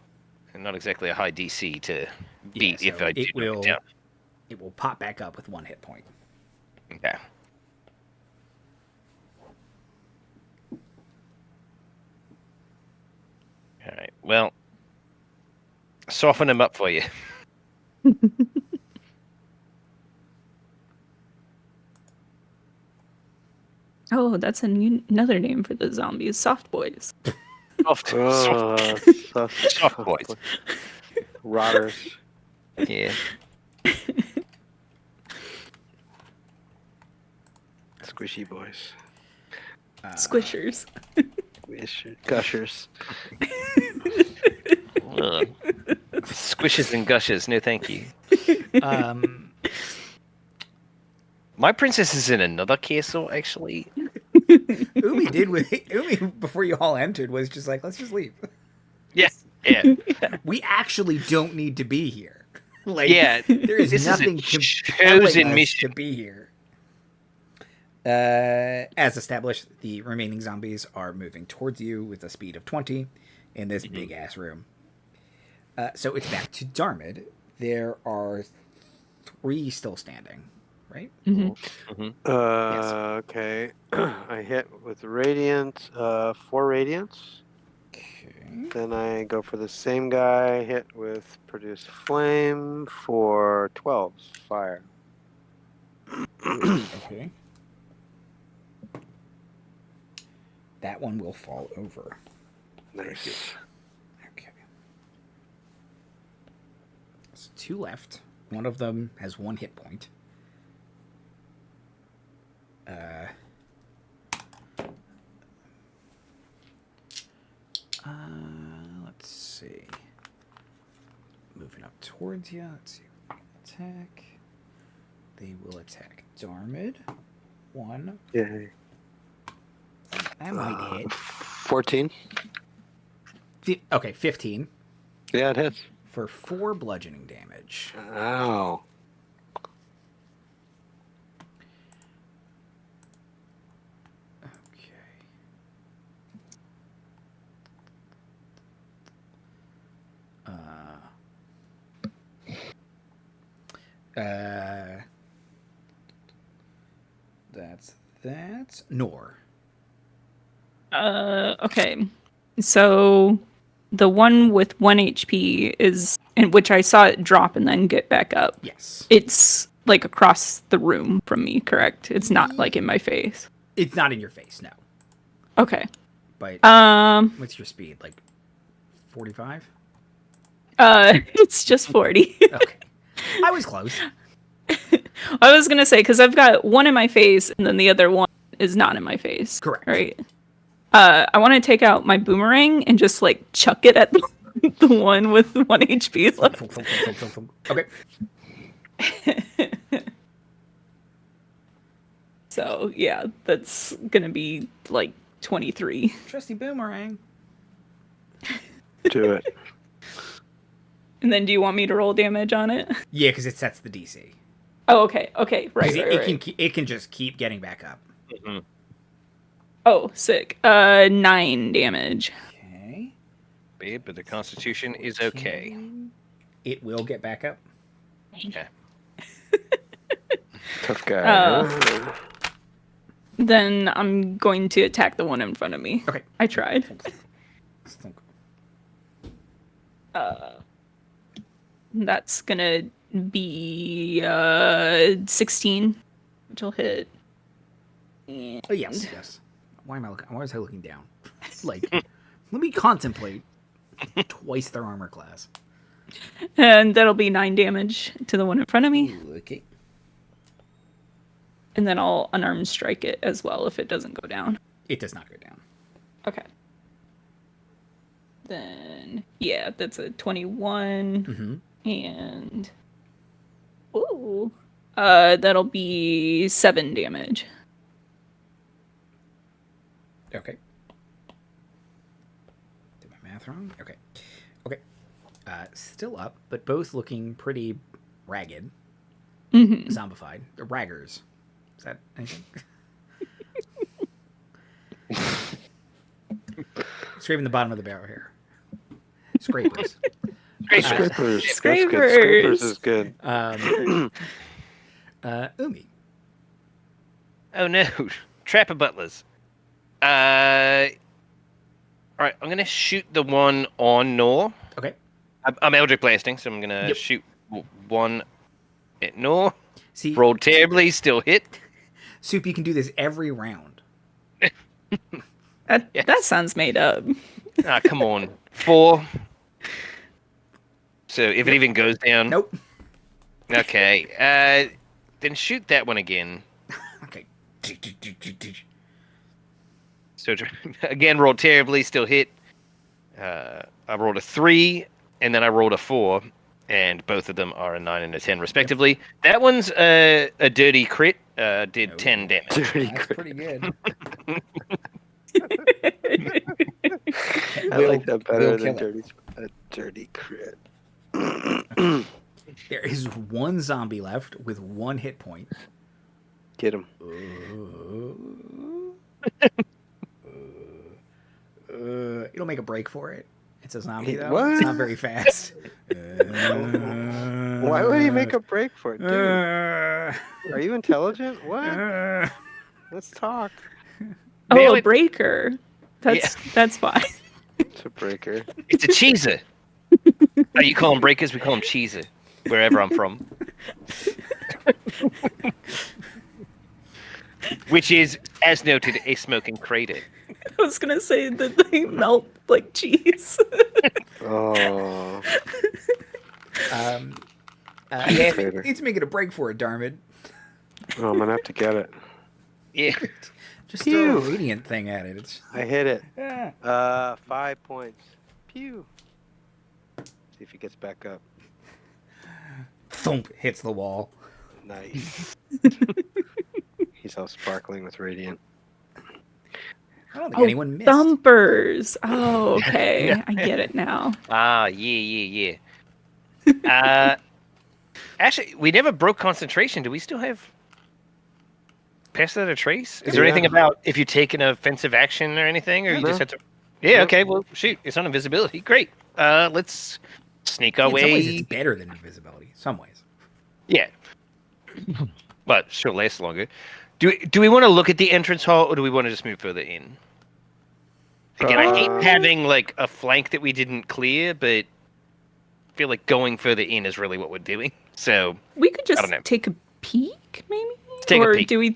and not exactly a high DC to beat so if I do knock it down. It will pop back up with 1 hit point. Okay. All right. Well, soften him up for you. Oh, that's another name for the zombies. Soft boys. Soft boys. Rotters. Yeah. Squishy boys. Squishers. Gushers. Ugh. Squishes and gushes. No, thank you. My princess is in another castle, actually. Umi before you all entered was just like, let's just leave. Yes. Yeah. We actually don't need to be here. Like, Yeah, there is this is a nothing chosen compelling us mission. to be here. As established, the remaining zombies are moving towards you with a speed of 20 in this big ass room. So it's back to Darmuid. There are 3 still standing, right? Mm-hmm. Yes. Okay. I hit with Radiant, 4 Radiance. Okay. Then I go for the same guy, hit with Produce Flame for 12 fire. Okay. That one will fall over. Nice. Okay. So 2 left. One of them has 1 hit point. Let's see. Moving up towards you. Let's see if we can attack. They will attack Darmuid. 1. Yay. That might hit. 14. Okay, 15 Yeah, it hits. for 4 bludgeoning damage. Ow. Okay. That's Nor. Okay. So the one with 1 HP is, in which I saw it drop and then get back up. Yes. It's like across the room from me, correct? It's not like in my face. It's not in your face, no. Okay. But what's your speed? Like 45? It's just 40. Okay. I was close. I was gonna say, because I've got one in my face and then the other one is not in my face. Correct. Right. I want to take out my boomerang and just like chuck it at the one with 1 HP left. Okay. So yeah, that's gonna be like 23. Trusty boomerang. Do it. And then do you want me to roll damage on it? Yeah, because it sets the DC. Oh, okay. Okay. Right. 'Cause Right. it can just keep getting back up. Mhm. Oh, sick. 9 damage. Okay. Babe, but the Constitution is okay. It will get back up. Okay. Tough guy. Uh, huh? Then I'm going to attack the one in front of me. Okay. I tried. That's gonna be 16, which will hit. And Oh, yes. Why was I looking down? Like, let me contemplate. Twice their armor class. And that'll be 9 damage to the one in front of me. Ooh, okay. And then I'll unarmed strike it as well if it doesn't go down. It does not go down. Okay. Then, yeah, that's a 21. And, ooh, that'll be 7 damage. Okay. Did my math wrong? Okay. Okay. Still up, but both looking pretty ragged. Zombified. Raggers. Is that anything? Scraping the bottom of the barrel here. Scrapers. Scrapers. That's good. Scrapers. Scrapers is good. Umi. Oh no, Trapper Butlers. All right, I'm gonna shoot the one on Nor. Okay. I'm Eldritch Blasting, so I'm gonna shoot one at Nor. See, Rolled terribly, still hit. Soup, you can do this every round. That sounds made up. Ah, come on. 4. So if it even goes down. Nope. Okay. Then shoot that one again. Okay. So again, rolled terribly, still hit. I rolled a 3, and then I rolled a 4, and both of them are a 9 and a 10 respectively. That one's a dirty crit. Did 10 damage. Dirty That's crit. pretty good. I like that better Will than kill it. a dirty crit. There is one zombie left with 1 hit point. Get him. It'll make a break for it. It's a zombie, though. What? It's not very fast. Why would he make a break for it, dude? Are you intelligent? What? Let's talk. Oh, Nail a it. breaker. That's fine. It's a breaker. It's a cheeser. Oh, you call them breakers? We call them cheeser, wherever I'm from. Which is, as noted, a smoking crater. I was gonna say that they melt like cheese. Oh. Yeah, it's making a break for it, Darmuid. Oh, I'm gonna have to get it. Yeah. Just throw a radiant thing at it. It's I hit it. yeah. 5 points. Pew. See if he gets back up. Thump hits the wall. Nice. He's all sparkling with radiant. I don't think anyone missed. Thumpers. Oh, okay. I get it now. Ah, yeah. Actually, we never broke concentration. Do we still have Pass Without a Trace? Is there anything about if you take an offensive action or anything, or you just have to? Yeah. No. Okay. Well, shoot. It's on invisibility. Great. Let's sneak our In way. some ways, it's better than invisibility. Some ways. Yeah. But she'll last longer. Do we want to look at the entrance hall, or do we want to just move further in? Again, I hate having like a flank that we didn't clear, but I feel like going further in is really what we're doing. So We could I don't know. just take a peek, maybe? Take a or peek. do we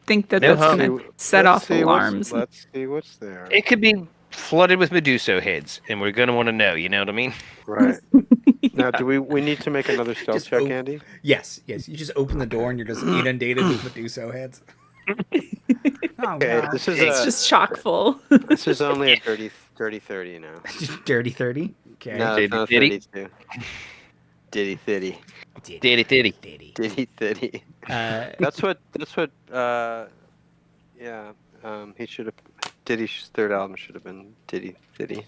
think that No that's harm. going to set off alarms? Let's see what's there. it could be flooded with Medusa heads, and we're gonna want to know. You know what I mean? Right. Now, do we need to make another stealth Just check, open- Andy? Yes. You just open the door and you're just inundated with Medusa heads. Oh, Okay, wow. this is It's just chock full. this is only a dirty 30 now. Dirty 30. Okay. No, it's not Diddy. 32. Ditty 30. Diddy. Diddy. Ditty 30. That's what yeah, he should have Diddy's third album should have been Ditty 30.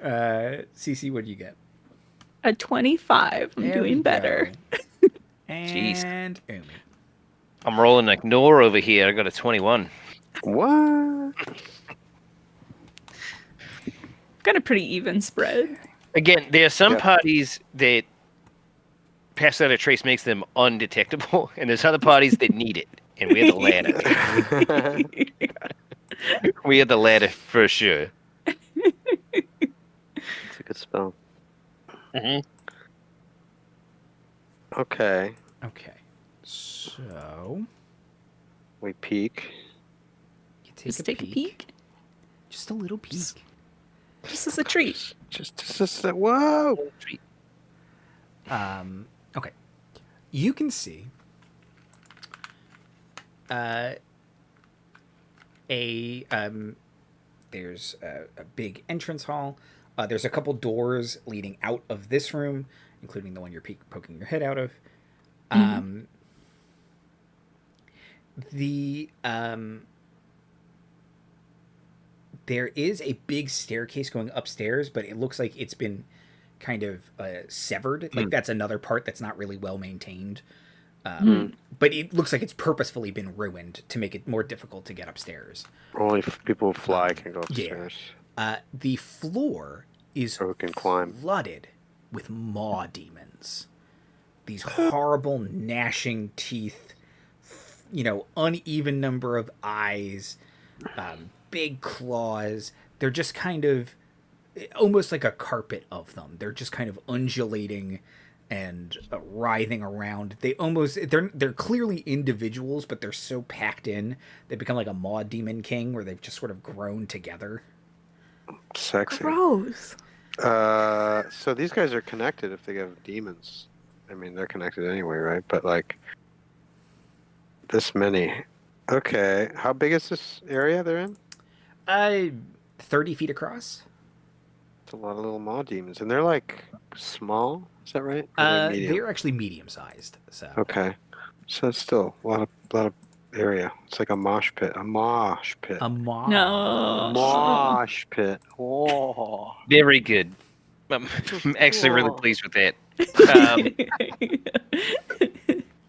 CC, what'd you get? A 25. I'm There we doing go. better. And Umi. I'm rolling ignore over here. I got a 21. What? Got a pretty even spread. Again, there are some Yep. parties that pass out a trace makes them undetectable, and there's other parties that need it, and we're the latter. We are the latter for sure. It's a good spell. Mm-hmm. Okay. Okay. So We peek. you Just take a peek. Just a little peek. Just as a treat. Just whoa. Okay. You can see there's a big entrance hall. There's a couple doors leading out of this room, including the one you're poking your head out of. There is a big staircase going upstairs, but it looks like it's been kind of severed. Like that's another part that's not really well maintained. But it looks like it's purposefully been ruined to make it more difficult to get upstairs. Only people who fly can go upstairs. The floor is Or who can climb. flooded with maw demons. These horrible gnashing teeth, uneven number of eyes, big claws. They're just kind of almost like a carpet of them. They're just kind of undulating and writhing around. They're clearly individuals, but they're so packed in they become like a maw demon king, where they've just sort of grown together. Sexy. Gross. So these guys are connected if they have demons. I mean, they're connected anyway, right? But like this many. Okay. How big is this area they're in? 30 feet across. It's a lot of little maw demons, and they're like small. Is that right? Or they're medium? They're actually medium-sized. So Okay. So it's still a lot of area. It's like a mosh pit. A mosh pit. a maw. No. Mosh pit. Oh. Very good. I'm actually really pleased with that.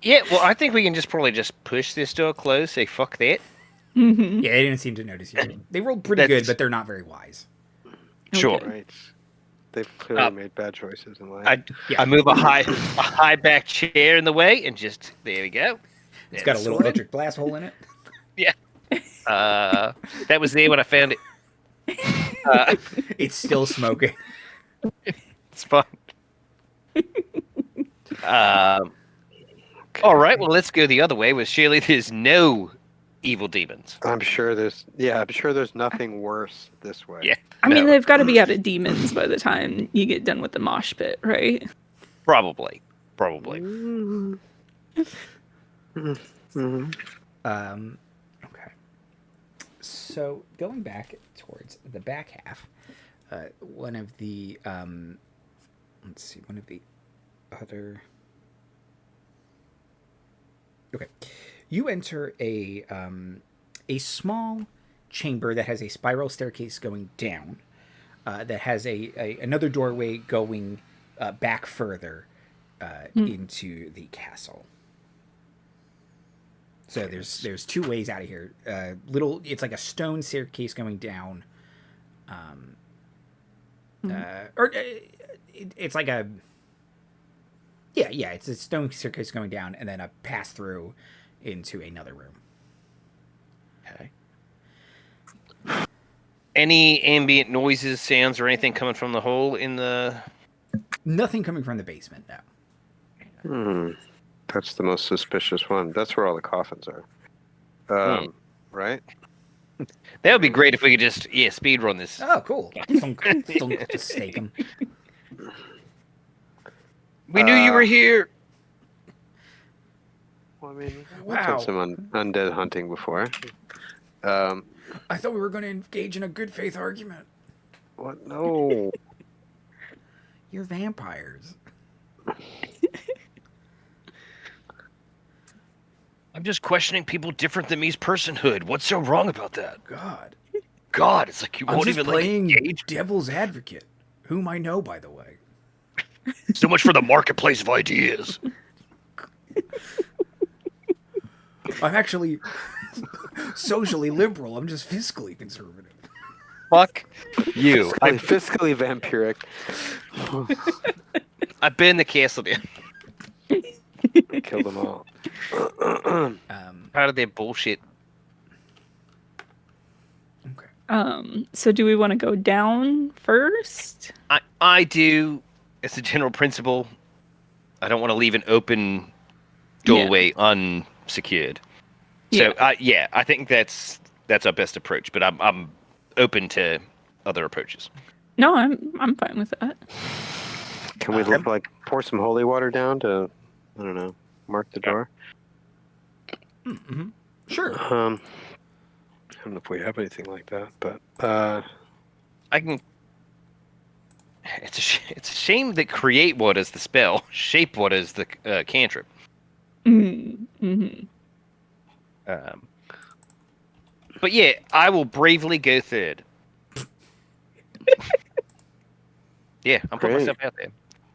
Yeah, well, I think we can probably just push this door closed, say fuck that. Mhm. Yeah, they didn't seem to notice you. They rolled pretty good, but they're not very wise. Sure. Okay. Right. They've clearly made bad choices in life. I move a high back chair in the way and just there we go. It's got a little electric blast hole in it. Yeah. That was there when I found it. It's still smoking. It's fun. All right, well, let's go the other way. Where surely there's no evil demons. I'm sure there's nothing worse this way. Yeah. I mean, no, they've got to be out of demons by the time you get done with the mosh pit, right? probably. Okay. So going back towards the back half, one of the other. Okay, you enter a small chamber that has a spiral staircase going down, that has another doorway going back further into the castle. So there's two ways out of here. It's like a stone staircase going down, it's like a it's a stone staircase going down and then a pass through into another room. Okay. Any ambient noises, sounds, or anything coming from the hole in the? Nothing coming from the basement. No. That's the most suspicious one. That's where all the coffins are. Right? That would be great if we could just speed run this. Oh, cool. Just stake them. We knew you were here. Well, I mean, Wow. I've done some undead hunting before. I thought we were going to engage in a good faith argument. What? No. You're vampires. I'm just questioning people different than me's personhood. What's so wrong about that? God, it's like you I'm won't just even playing engage. devil's advocate, whom I know, by the way. So much for the marketplace of ideas. I'm actually socially liberal. I'm just fiscally conservative. Fuck you. Fiscally vampiric. I've been the castle down. Kill them all. Part of their bullshit. Okay. So do we want to go down first? I do, as a general principle, I don't want to leave an open doorway unsecured. So Yeah. I think that's our best approach. But I'm open to other approaches. No, I'm fine with that. Can we pour some holy water down to, I don't know, mark the door? Mm-hmm. Sure. I don't know if we have anything like that, but I can. It's a shame that create water is the spell, shape water is the cantrip. Mm-hmm. But yeah, I will bravely go third. Yeah, I'm putting Great. myself out there.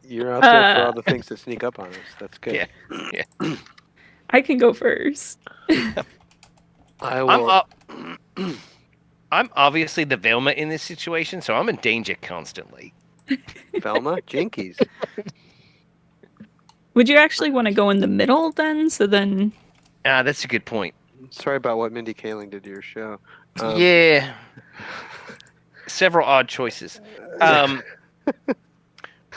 you're out there for all the things that sneak up on us. That's good. Yeah. I can go first. I will. I'm obviously the Velma in this situation, so I'm in danger constantly. Velma? Jinkies. Would you actually want to go in the middle then? So then. That's a good point. Sorry about what Mindy Kaling did to your show. Yeah. Several odd choices.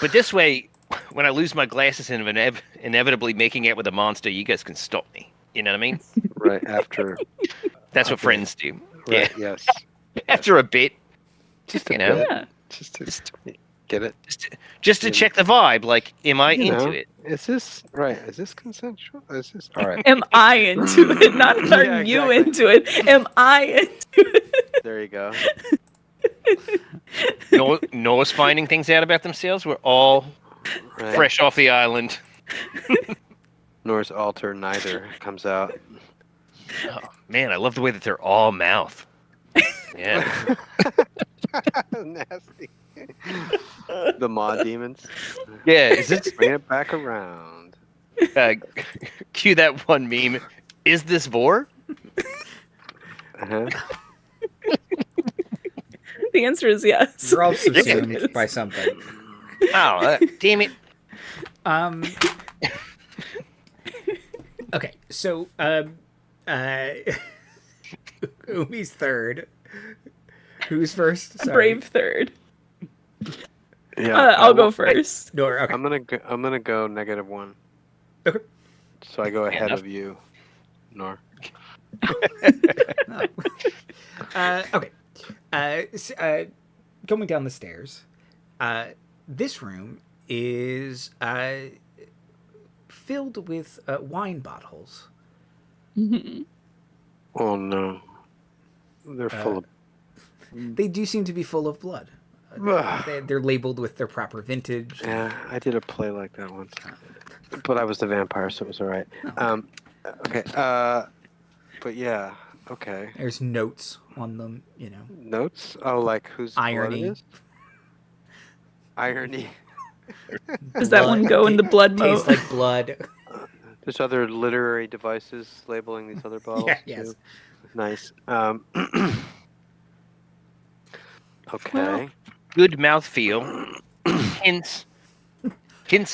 But this way, when I lose my glasses and inevitably making out with a monster, you guys can stop me. You know what I mean? Right after. That's what friends do. Right, Yeah. yes. After a bit. Just a You know? bit. Yeah. Just to get it. Just to check the vibe. Like, am I You know, into it? Is this right? Is this consensual? Is this all right? Am I into it? Not are Yeah, you exactly. into it? Am I into it? There you go. Noah's finding things out about themselves. We're all Right. fresh off the island. Nor's altar neither comes out. Oh, man, I love the way that they're all mouth. Yeah. Nasty. The maw demons. Yeah, is this... Bring it back around. Cue that one meme. Is this Vor? Uh-huh. The answer is yes. You're all subsumed by something. Oh, damn it. Okay, so Umi's third. Who's first? Sorry. Brave third. Yeah. I'll go first. Nor. Okay. I'm gonna go -1. Okay. So I go ahead enough. of you, Nor. Okay. Going down the stairs. This room is filled with wine bottles. Mm-hmm. Oh no. They're full of. They do seem to be full of blood. They're labeled with their proper vintage. Yeah, I did a play like that once, but I was the vampire, so it was all right. Okay. But yeah. Okay. There's notes on them, you know. Notes? Oh, like whose blood Irony. it is? Irony. Does that one go in the blood mode? Tastes like blood. There's other literary devices labeling these other bottles. Yeah, too. yes. Nice. Okay. Well, Good mouthfeel. Hints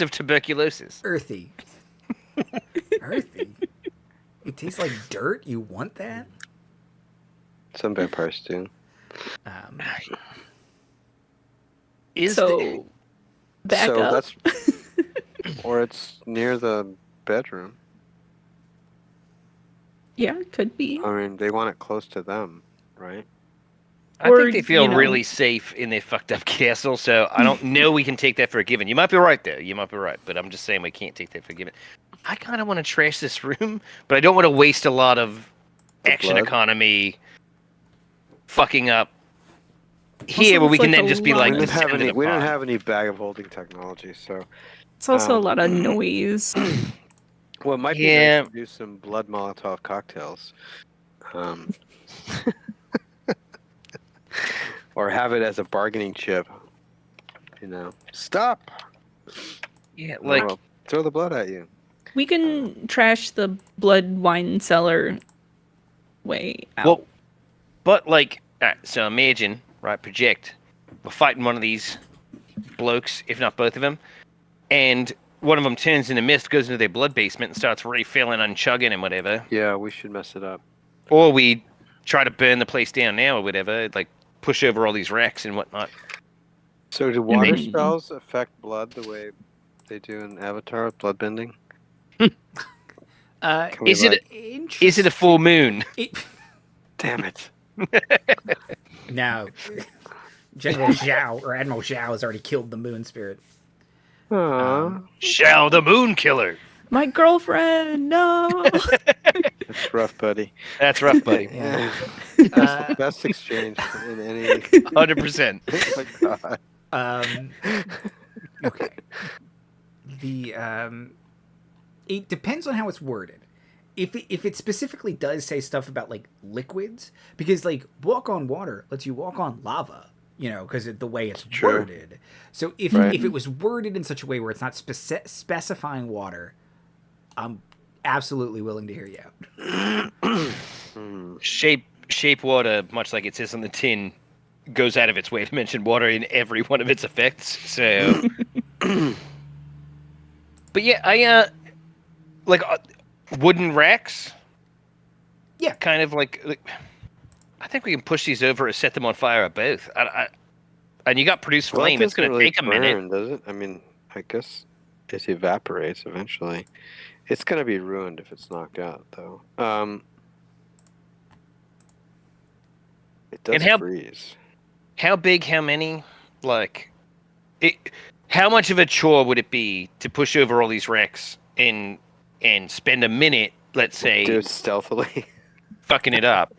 of tuberculosis. Earthy. Earthy? It tastes like dirt? You want that? Some vampires do. so back so up. That's, or it's near the bedroom. Yeah, it could be. I mean, they want it close to them, right? I Or, think they feel you know- really safe in their fucked up castle, so I don't know we can take that for a given. You might be right, though. You might be right, but I'm just saying we can't take that for a given. I kind of want to trash this room, but I don't want to waste a lot of action blood? economy fucking up here, where it's we can like then a just be lot like, we don't descend have to any. the We don't pond. have any bag of holding technology, so. It's also a lot of noise. Well, it might be Yeah. nice to do some blood Molotov cocktails. Or have it as a bargaining chip. You know, stop. Yeah, Or like I'll throw the blood at you. We can trash the blood wine cellar way out. Well, but like, so imagine, right? Project, we're fighting one of these blokes, if not both of them, and one of them turns into mist, goes into their blood basement, and starts refilling on chugging and whatever. Yeah, we should mess it up. Or we try to burn the place down now or whatever, like push over all these wrecks and whatnot. So do water then- spells affect blood the way they do in Avatar with blood bending? Can we, Is it like- is it a full moon? Damn it. Now, General Zhao or Admiral Zhao has already killed the moon spirit. Aww. Shall the moon killer? My girlfriend, no. That's rough, buddy. That's rough, buddy. Yeah. That's the best exchange in any. 100%. Oh my god. Okay. It depends on how it's worded. If it specifically does say stuff about like liquids, because like walk on water lets you walk on lava, you know, because the way it's True. worded. So if it was worded in such a way where it's not specifying water, I'm absolutely willing to hear you out. Shape water, much like it says on the tin, goes out of its way to mention water in every one of its effects. So, but yeah, I like wooden racks. Yeah. Kind of like I think we can push these over or set them on fire or both. And you got produce Well, flame. it It's going to doesn't really take a minute. burn, does it? I mean, I guess it evaporates eventually. It's going to be ruined if it's knocked out, though. It does And how- freeze. How big? How many? Like, how much of a chore would it be to push over all these wrecks and spend a minute, let's say, Do it stealthily. fucking it up?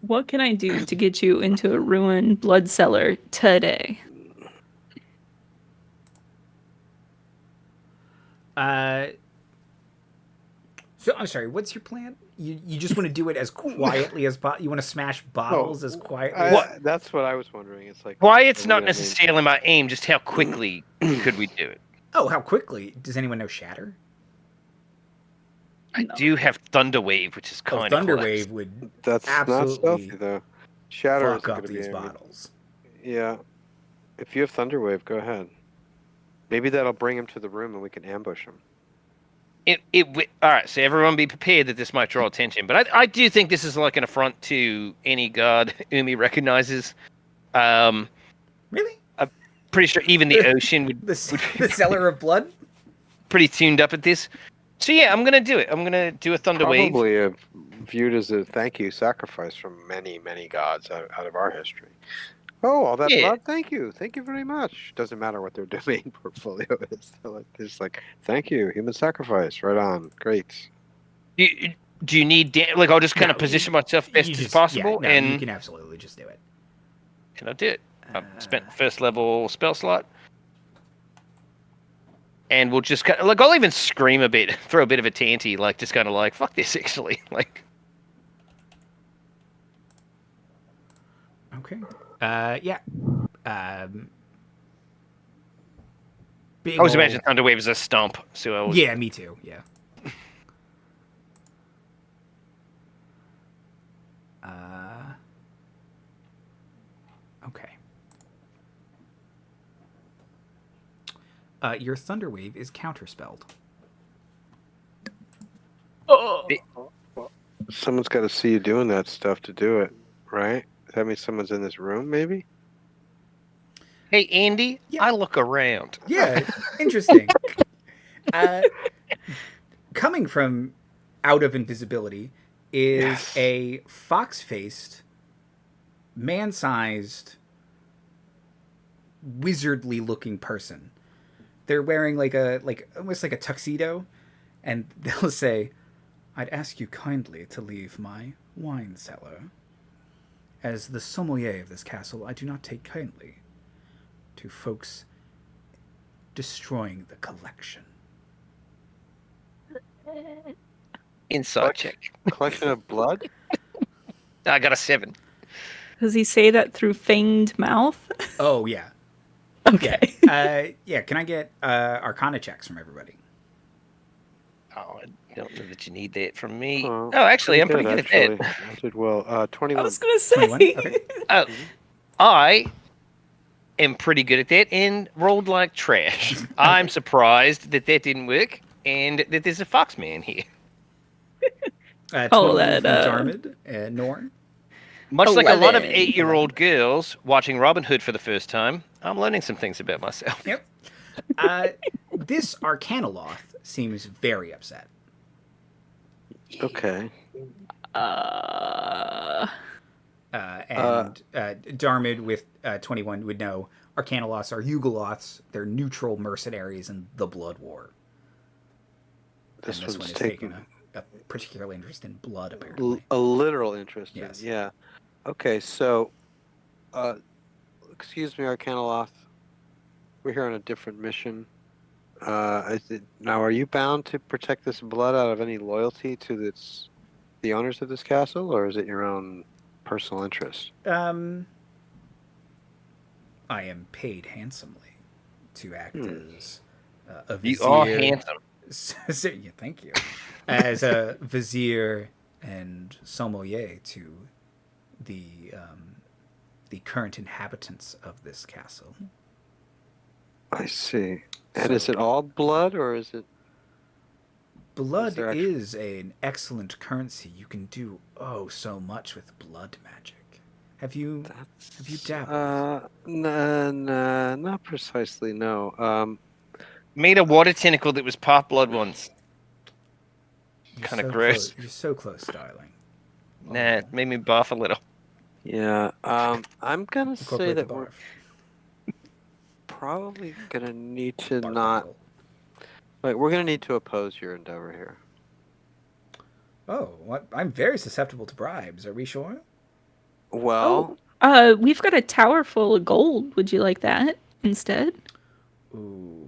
What can I do to get you into a ruined blood cellar today? So I'm sorry. What's your plan? You just want to do it as quietly as possible. You want to smash bottles as quietly. That's what I was wondering. It's like Why it's what not do you mean? necessarily my aim, just how quickly could we do it? Oh, how quickly? Does anyone know Shatter? I do have Thunderwave, which is kind of Thunderwave would That's not absolutely stealthy though. Shatter is fuck up going to be these bottles. Yeah. If you have Thunderwave, go ahead. Maybe that'll bring him to the room and we can ambush him. All right, so everyone be prepared that this might draw attention, but I do think this is like an affront to any god Umi recognizes. Really? Pretty sure even the ocean would The Cellar of Blood? pretty tuned up at this. So yeah, I'm gonna do it. I'm gonna do a thunder wave. Probably viewed as a thank you sacrifice from many, many gods out of our history. Oh, all that Yeah. blood! Thank you very much. Doesn't matter what their domain portfolio is. They're like, thank you, human sacrifice. Right on, great. Do you need like I'll just kind of No, position myself best You as just- possible, yeah, no, and you can absolutely just do it. I'll do it. I've spent first level spell slot, and we'll just kind of like I'll even scream a bit, throw a bit of a tanty, like just kind of like fuck this actually, like. Okay. Yeah. Big I was ol'- imagining Thunderwave as a stomp, so I was, Yeah, me too. Yeah. Okay. Your Thunderwave is counterspelled. Someone's got to see you doing that stuff to do it, right? That means someone's in this room, maybe. Hey Andy, Yeah. I look around. Yeah, interesting. Coming from out of invisibility is Yes. a fox-faced, man-sized, wizardly-looking person. They're wearing almost like a tuxedo, and they'll say, "I'd ask you kindly to leave my wine cellar. As the sommelier of this castle, I do not take kindly to folks destroying the collection." Inside check. Collection of blood. I got a 7. Does he say that through feigned mouth? Oh, yeah. Okay. Yeah, can I get Arcana checks from everybody? Oh, I don't know that you need that from me. Oh, Oh, actually, I'm pretty good actually. at that. I did well. I 21. was gonna say. 21? Okay. Oh, I am pretty good at that and rolled like trash. I'm surprised that didn't work and that there's a foxman here. Oh, 21 that, from Darmuid and Norn. Much like a lot of 11. 8-year-old girls watching Robin Hood for the first time, I'm learning some things about myself. Yep. This Arcanoloth seems very upset. Okay. And Darmuid with 21 would know Arcanoloths are Yugoloths. They're neutral mercenaries in the Blood War. This And one's one is taking taking a particular interest in blood, apparently. a literal interest. Yes. Yeah. Okay, so, excuse me, Arcanoloth. We're here on a different mission. Now, are you bound to protect this blood out of any loyalty to the owners of this castle, or is it your own personal interest? I am paid handsomely to act as a vizier. You are handsome. Yeah, thank you. As a vizier and sommelier to the current inhabitants of this castle. I see. And is it all blood, or is it... Blood there is an excellent currency. You can do so much with blood magic. Have you dabbled? Nah, not precisely, no. Made a water tentacle that was part blood once. You're Kind of so gross. Close. You're so close, darling. Nah, it made me barf a little. Yeah, I'm gonna say Incorporate that the we're barf. probably gonna need to Barf not... roll. Wait, we're gonna need to oppose your endeavor here. Oh, what? I'm very susceptible to bribes. Are we sure? Well... We've got a tower full of gold. Would you like that instead? Ooh.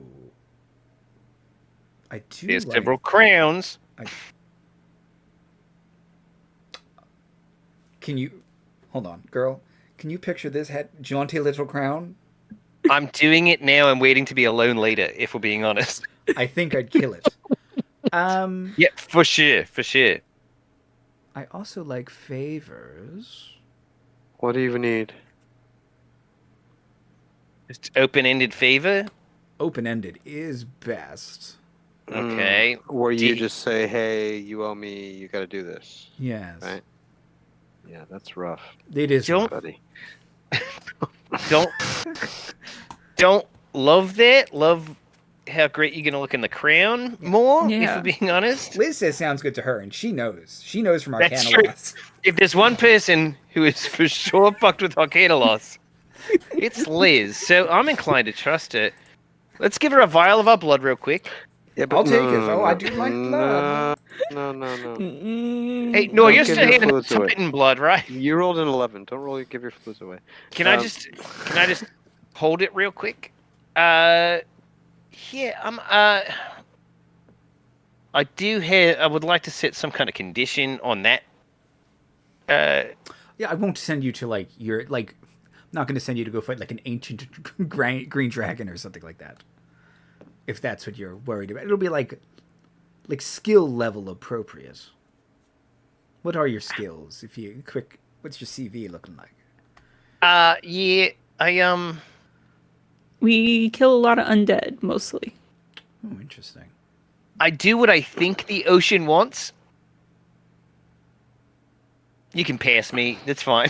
I do There's like... several crowns. Can you... Hold on, girl. Can you picture this jaunty little crown? I'm doing it now. I'm waiting to be alone later, if we're being honest. I think I'd kill it. Yeah, for sure, for sure. I also like favors. What do you need? Just open-ended favor. Open-ended is best. Okay. Where Do you just say, hey, you owe me, you gotta do this. Yes. Right? Yeah, that's rough, It is. Don't- buddy. Don't love that. Love how great you're gonna look in the crown more. Yeah. If we're being honest. Liz says sounds good to her, and she knows. She knows from That's true. Arcanoloths. If there's one person who is for sure fucked with Arcanoloths, it's Liz. So I'm inclined to trust her. Let's give her a vial of our blood real quick. Yeah, but I'll take it. Oh, I do like no, blood. No. Hey, no, Don't you're give still your having fluids away. spitting blood, right? You rolled an 11. Don't give your fluids away. Can I just hold it real quick? Yeah, I would like to set some kind of condition on that. Yeah, I won't send you to I'm not going to send you to go fight like an ancient green dragon or something like that. If that's what you're worried about, it'll be like skill level appropriate. What are your skills? What's your CV looking like? Yeah, We kill a lot of undead, mostly. Oh, interesting. I do what I think the ocean wants. You can pass me. That's fine.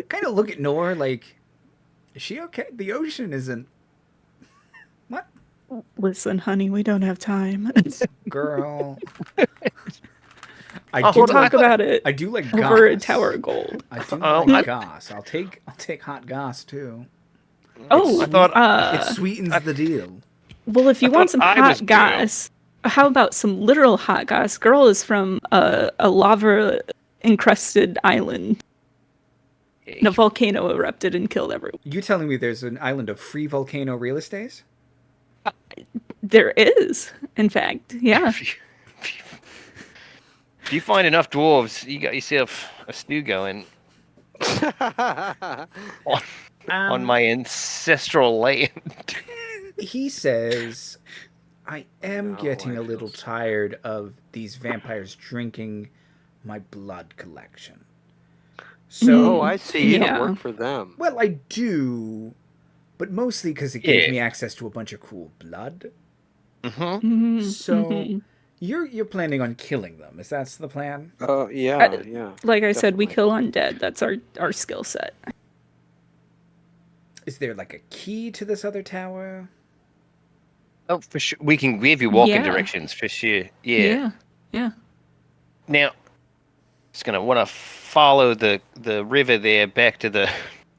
Kind of look at Nor like, is she okay? The ocean isn't. What? Listen, honey, we don't have time. Girl. Oh, I do We'll hold on, like, talk about it I do like over a goss. tower of gold. I do Oh, like goss. I'll take hot goss too. Oh, I thought It sweetens the deal. well, if you want some I was hot goss, how about some literal hot goss? Girl is from a lava-encrusted island. And a volcano erupted and killed everyone. You telling me there's an island of free volcano real estate? There is, in fact, yeah. If you find enough dwarves, you got yourself a stew going on my ancestral land. He says, I am how getting I a little feel. tired of these vampires drinking my blood collection. So, Oh, I see. You don't Yeah. work for them. well, I do, but mostly because it gives Yeah. me access to a bunch of cool blood. Mm-hmm. So, you're planning on killing them? Is that the plan? Oh, yeah. Like I said, we definitely. kill undead. That's our skill set. Is there like a key to this other tower? Oh, for sure. We can give you walking Yeah. directions for sure. Yeah. Yeah. Now, just gonna want to follow the river there back to the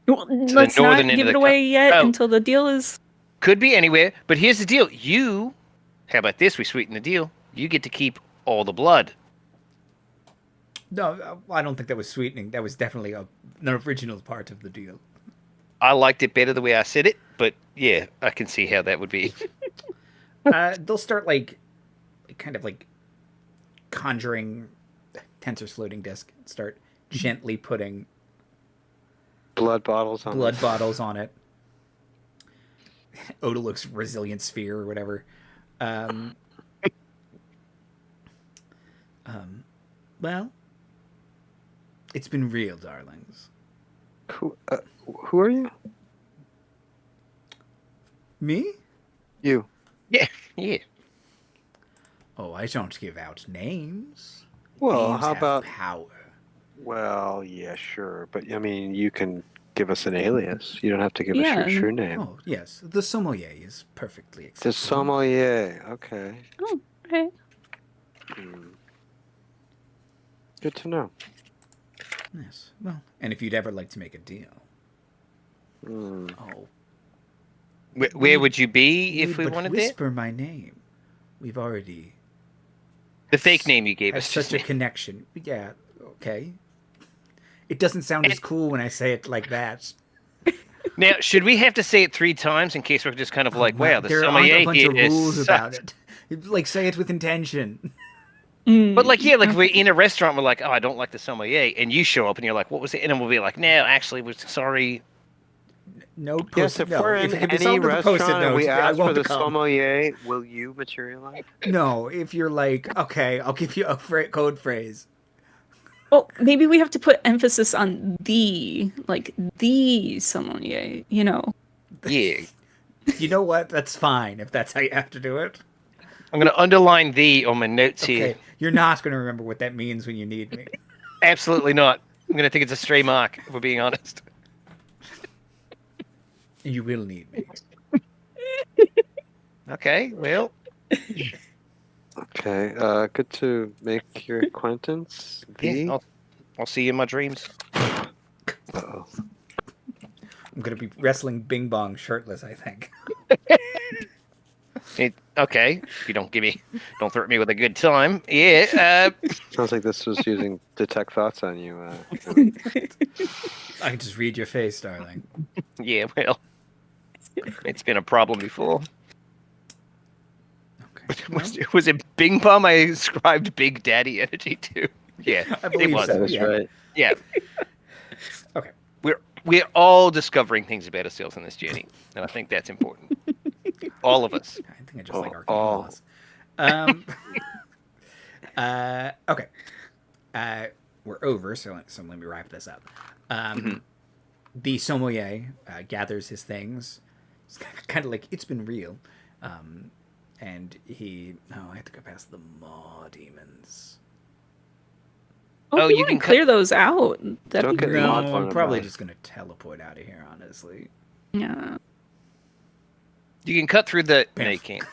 Well, the let's not northern end give of it the away yet Oh. until the deal is. Could be anywhere, but here's the deal. How about this? We sweeten the deal. You get to keep all the blood. No, I don't think that was sweetening. That was definitely an original part of the deal. I liked it better the way I said it, but yeah, I can see how that would be. They'll start like, kind of like, conjuring Tensor's floating disc. Start gently putting Blood bottles on blood this. bottles on it. Odaluk's resilient sphere or whatever. Well, it's been real, darlings. Who are you? Me? You. Yeah. Oh, I don't give out names. Well, Names how have about? power? Well, yeah, sure, but I mean, you can give us an alias. You don't have to give us Yeah. your true name. Oh, yes. The sommelier is perfectly The acceptable. sommelier. Okay. Oh, okay. Good to know. Yes. Well, and if you'd ever like to make a deal. Hmm. Oh, Where would you be need if we but wanted that? whisper my name. We've already The fake name you gave had us. such just a now. connection. Yeah, okay. It doesn't sound as cool when I say it like that. Now, should we have to say it 3 times in case we're just kind of like, Oh, wow, the there aren't sommelier a bunch here of rules is about sucked. it. Like, say it with intention. But like, yeah, like we're in a restaurant, we're like, oh, I don't like the sommelier, and you show up and you're like, what was it? And then we'll be like, no, actually, we're sorry. No post. Yes, if no, we're if in it can be any solved with a post-it restaurant and note, we I ask for won't the come. sommelier, will you materialize? No, if you're like, okay, I'll give you a code phrase. Well, maybe we have to put emphasis on the sommelier, you know. Yeah. You know what? That's fine if that's how you have to do it. I'm going to underline the on my notes Okay, here. you're not going to remember what that means when you need me. Absolutely not. I'm going to think it's a stray mark, if we're being honest. You will need me. Okay, well, Okay, good to make your acquaintance. yeah, I'll see you in my dreams. Uh-oh. I'm going to be wrestling Bing Bong shirtless, I think. Okay, if you don't threaten me with a good time. Yeah, Sounds like this was using detect thoughts on you. I can just read your face, darling. yeah, well, it's been a problem before. Okay. Well, Was it Bing Bong I ascribed Big Daddy energy to? Yeah, I believe it was. so. That's yeah. right. Yeah, Okay. we're all discovering things about ourselves in this journey, and I think that's important. All of us. I think I just like all. Arcane okay. We're over, so let me wrap this up. The sommelier gathers his things. It's kind of like, it's been real. And I have to go past the maw demons. Oh, You you can can clear those out. That'd Don't be get great. the No, mod one I'm probably by. just going to teleport out of here, honestly. Yeah. You can cut through the. No, Bamf. you can't.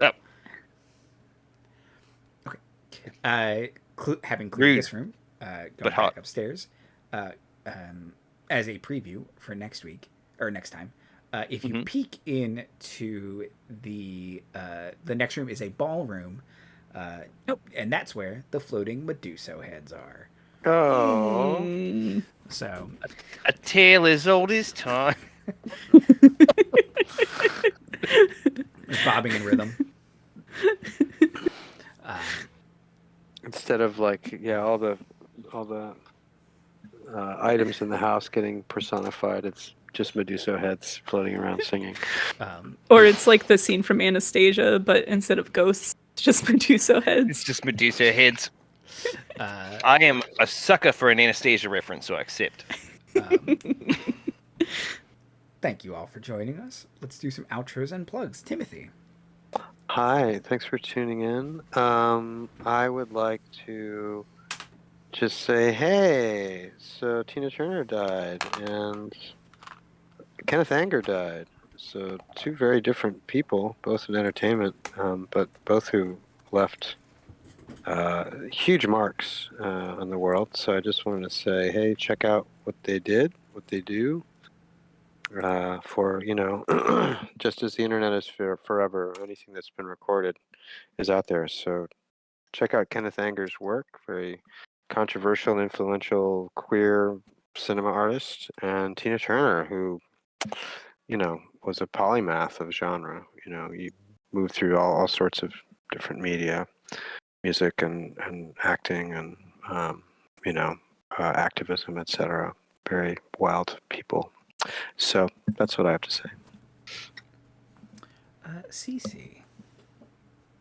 Oh, Having cleared Rude. this room, going But hot. back upstairs, as a preview for next week or next time, if you peek into the next room is a ballroom, and that's where the floating Medusa heads are. Oh. So a tale as old as time. bobbing in rhythm. Instead of like, all the items in the house getting personified, it's just Medusa heads floating around singing. Or it's like the scene from Anastasia, but instead of ghosts, it's just Medusa heads. It's just Medusa heads. I am a sucker for an Anastasia reference, so I accept. Thank you all for joining us. Let's do some outros and plugs. Timothy. Hi, thanks for tuning in. I would like to just say, hey, so Tina Turner died and Kenneth Anger died. So two very different people, both in entertainment, but both who left huge marks on the world. So I just wanted to say, hey, check out what they did, what they do. For just as the internet is forever, anything that's been recorded is out there. So check out Kenneth Anger's work, very controversial, influential queer cinema artist, and Tina Turner, who was a polymath of genre. You moved through all sorts of different media, music and acting and activism, etc. Very wild people. So that's what I have to say. Cece.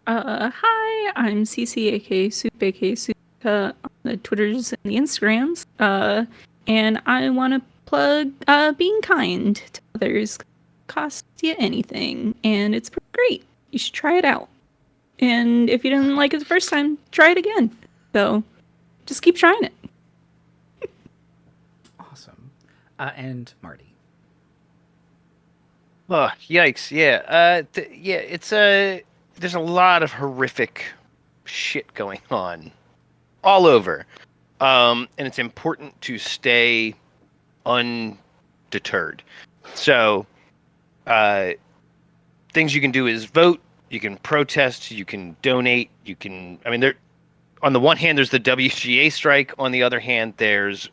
Hi, I'm Cece, aka Soup, aka Soup, on the Twitters and the Instagrams. And I want to plug being kind to others. Costs you anything, and it's pretty great. You should try it out. And if you didn't like it the first time, try it again. So just keep trying it. Awesome. And Marty. Oh, yikes! Yeah, it's there's a lot of horrific shit going on all over, and it's important to stay undeterred. So, things you can do is vote. You can protest. You can donate. You can. I mean, there. On the one hand, there's the WGA strike. On the other hand, there's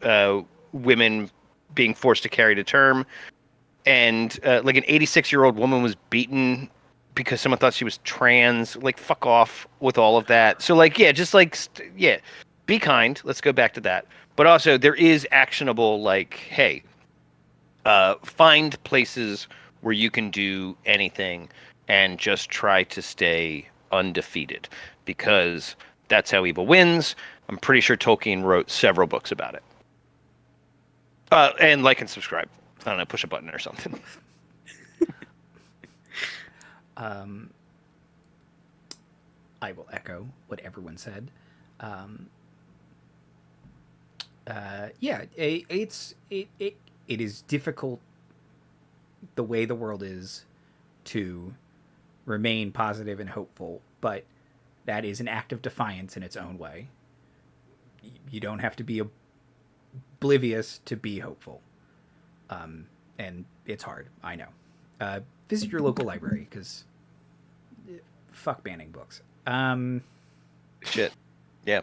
women being forced to carry to term. And like an 86-year-old woman was beaten because someone thought she was trans. Like, fuck off with all of that. So, like, yeah, just like, be kind. Let's go back to that. But also, there is actionable, like, hey, find places where you can do anything and just try to stay undefeated, because that's how evil wins. I'm pretty sure Tolkien wrote several books about it. And like and subscribe. I don't know, push a button or something. I will echo what everyone said. It is difficult the way the world is to remain positive and hopeful, but that is an act of defiance in its own way. You don't have to be oblivious to be hopeful. And it's hard, I know. Visit your local library, because fuck banning books. Shit. Yeah.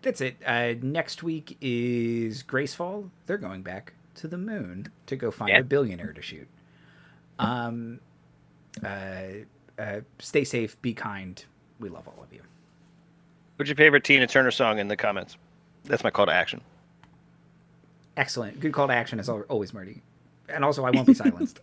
That's it. Next week is Gracefall. They're going back to the moon to go find a billionaire to shoot. Stay safe, be kind. We love all of you. What's your favorite Tina Turner song in the comments? That's my call to action. Excellent. Good call to action as always, Marty. And also, I won't be silenced.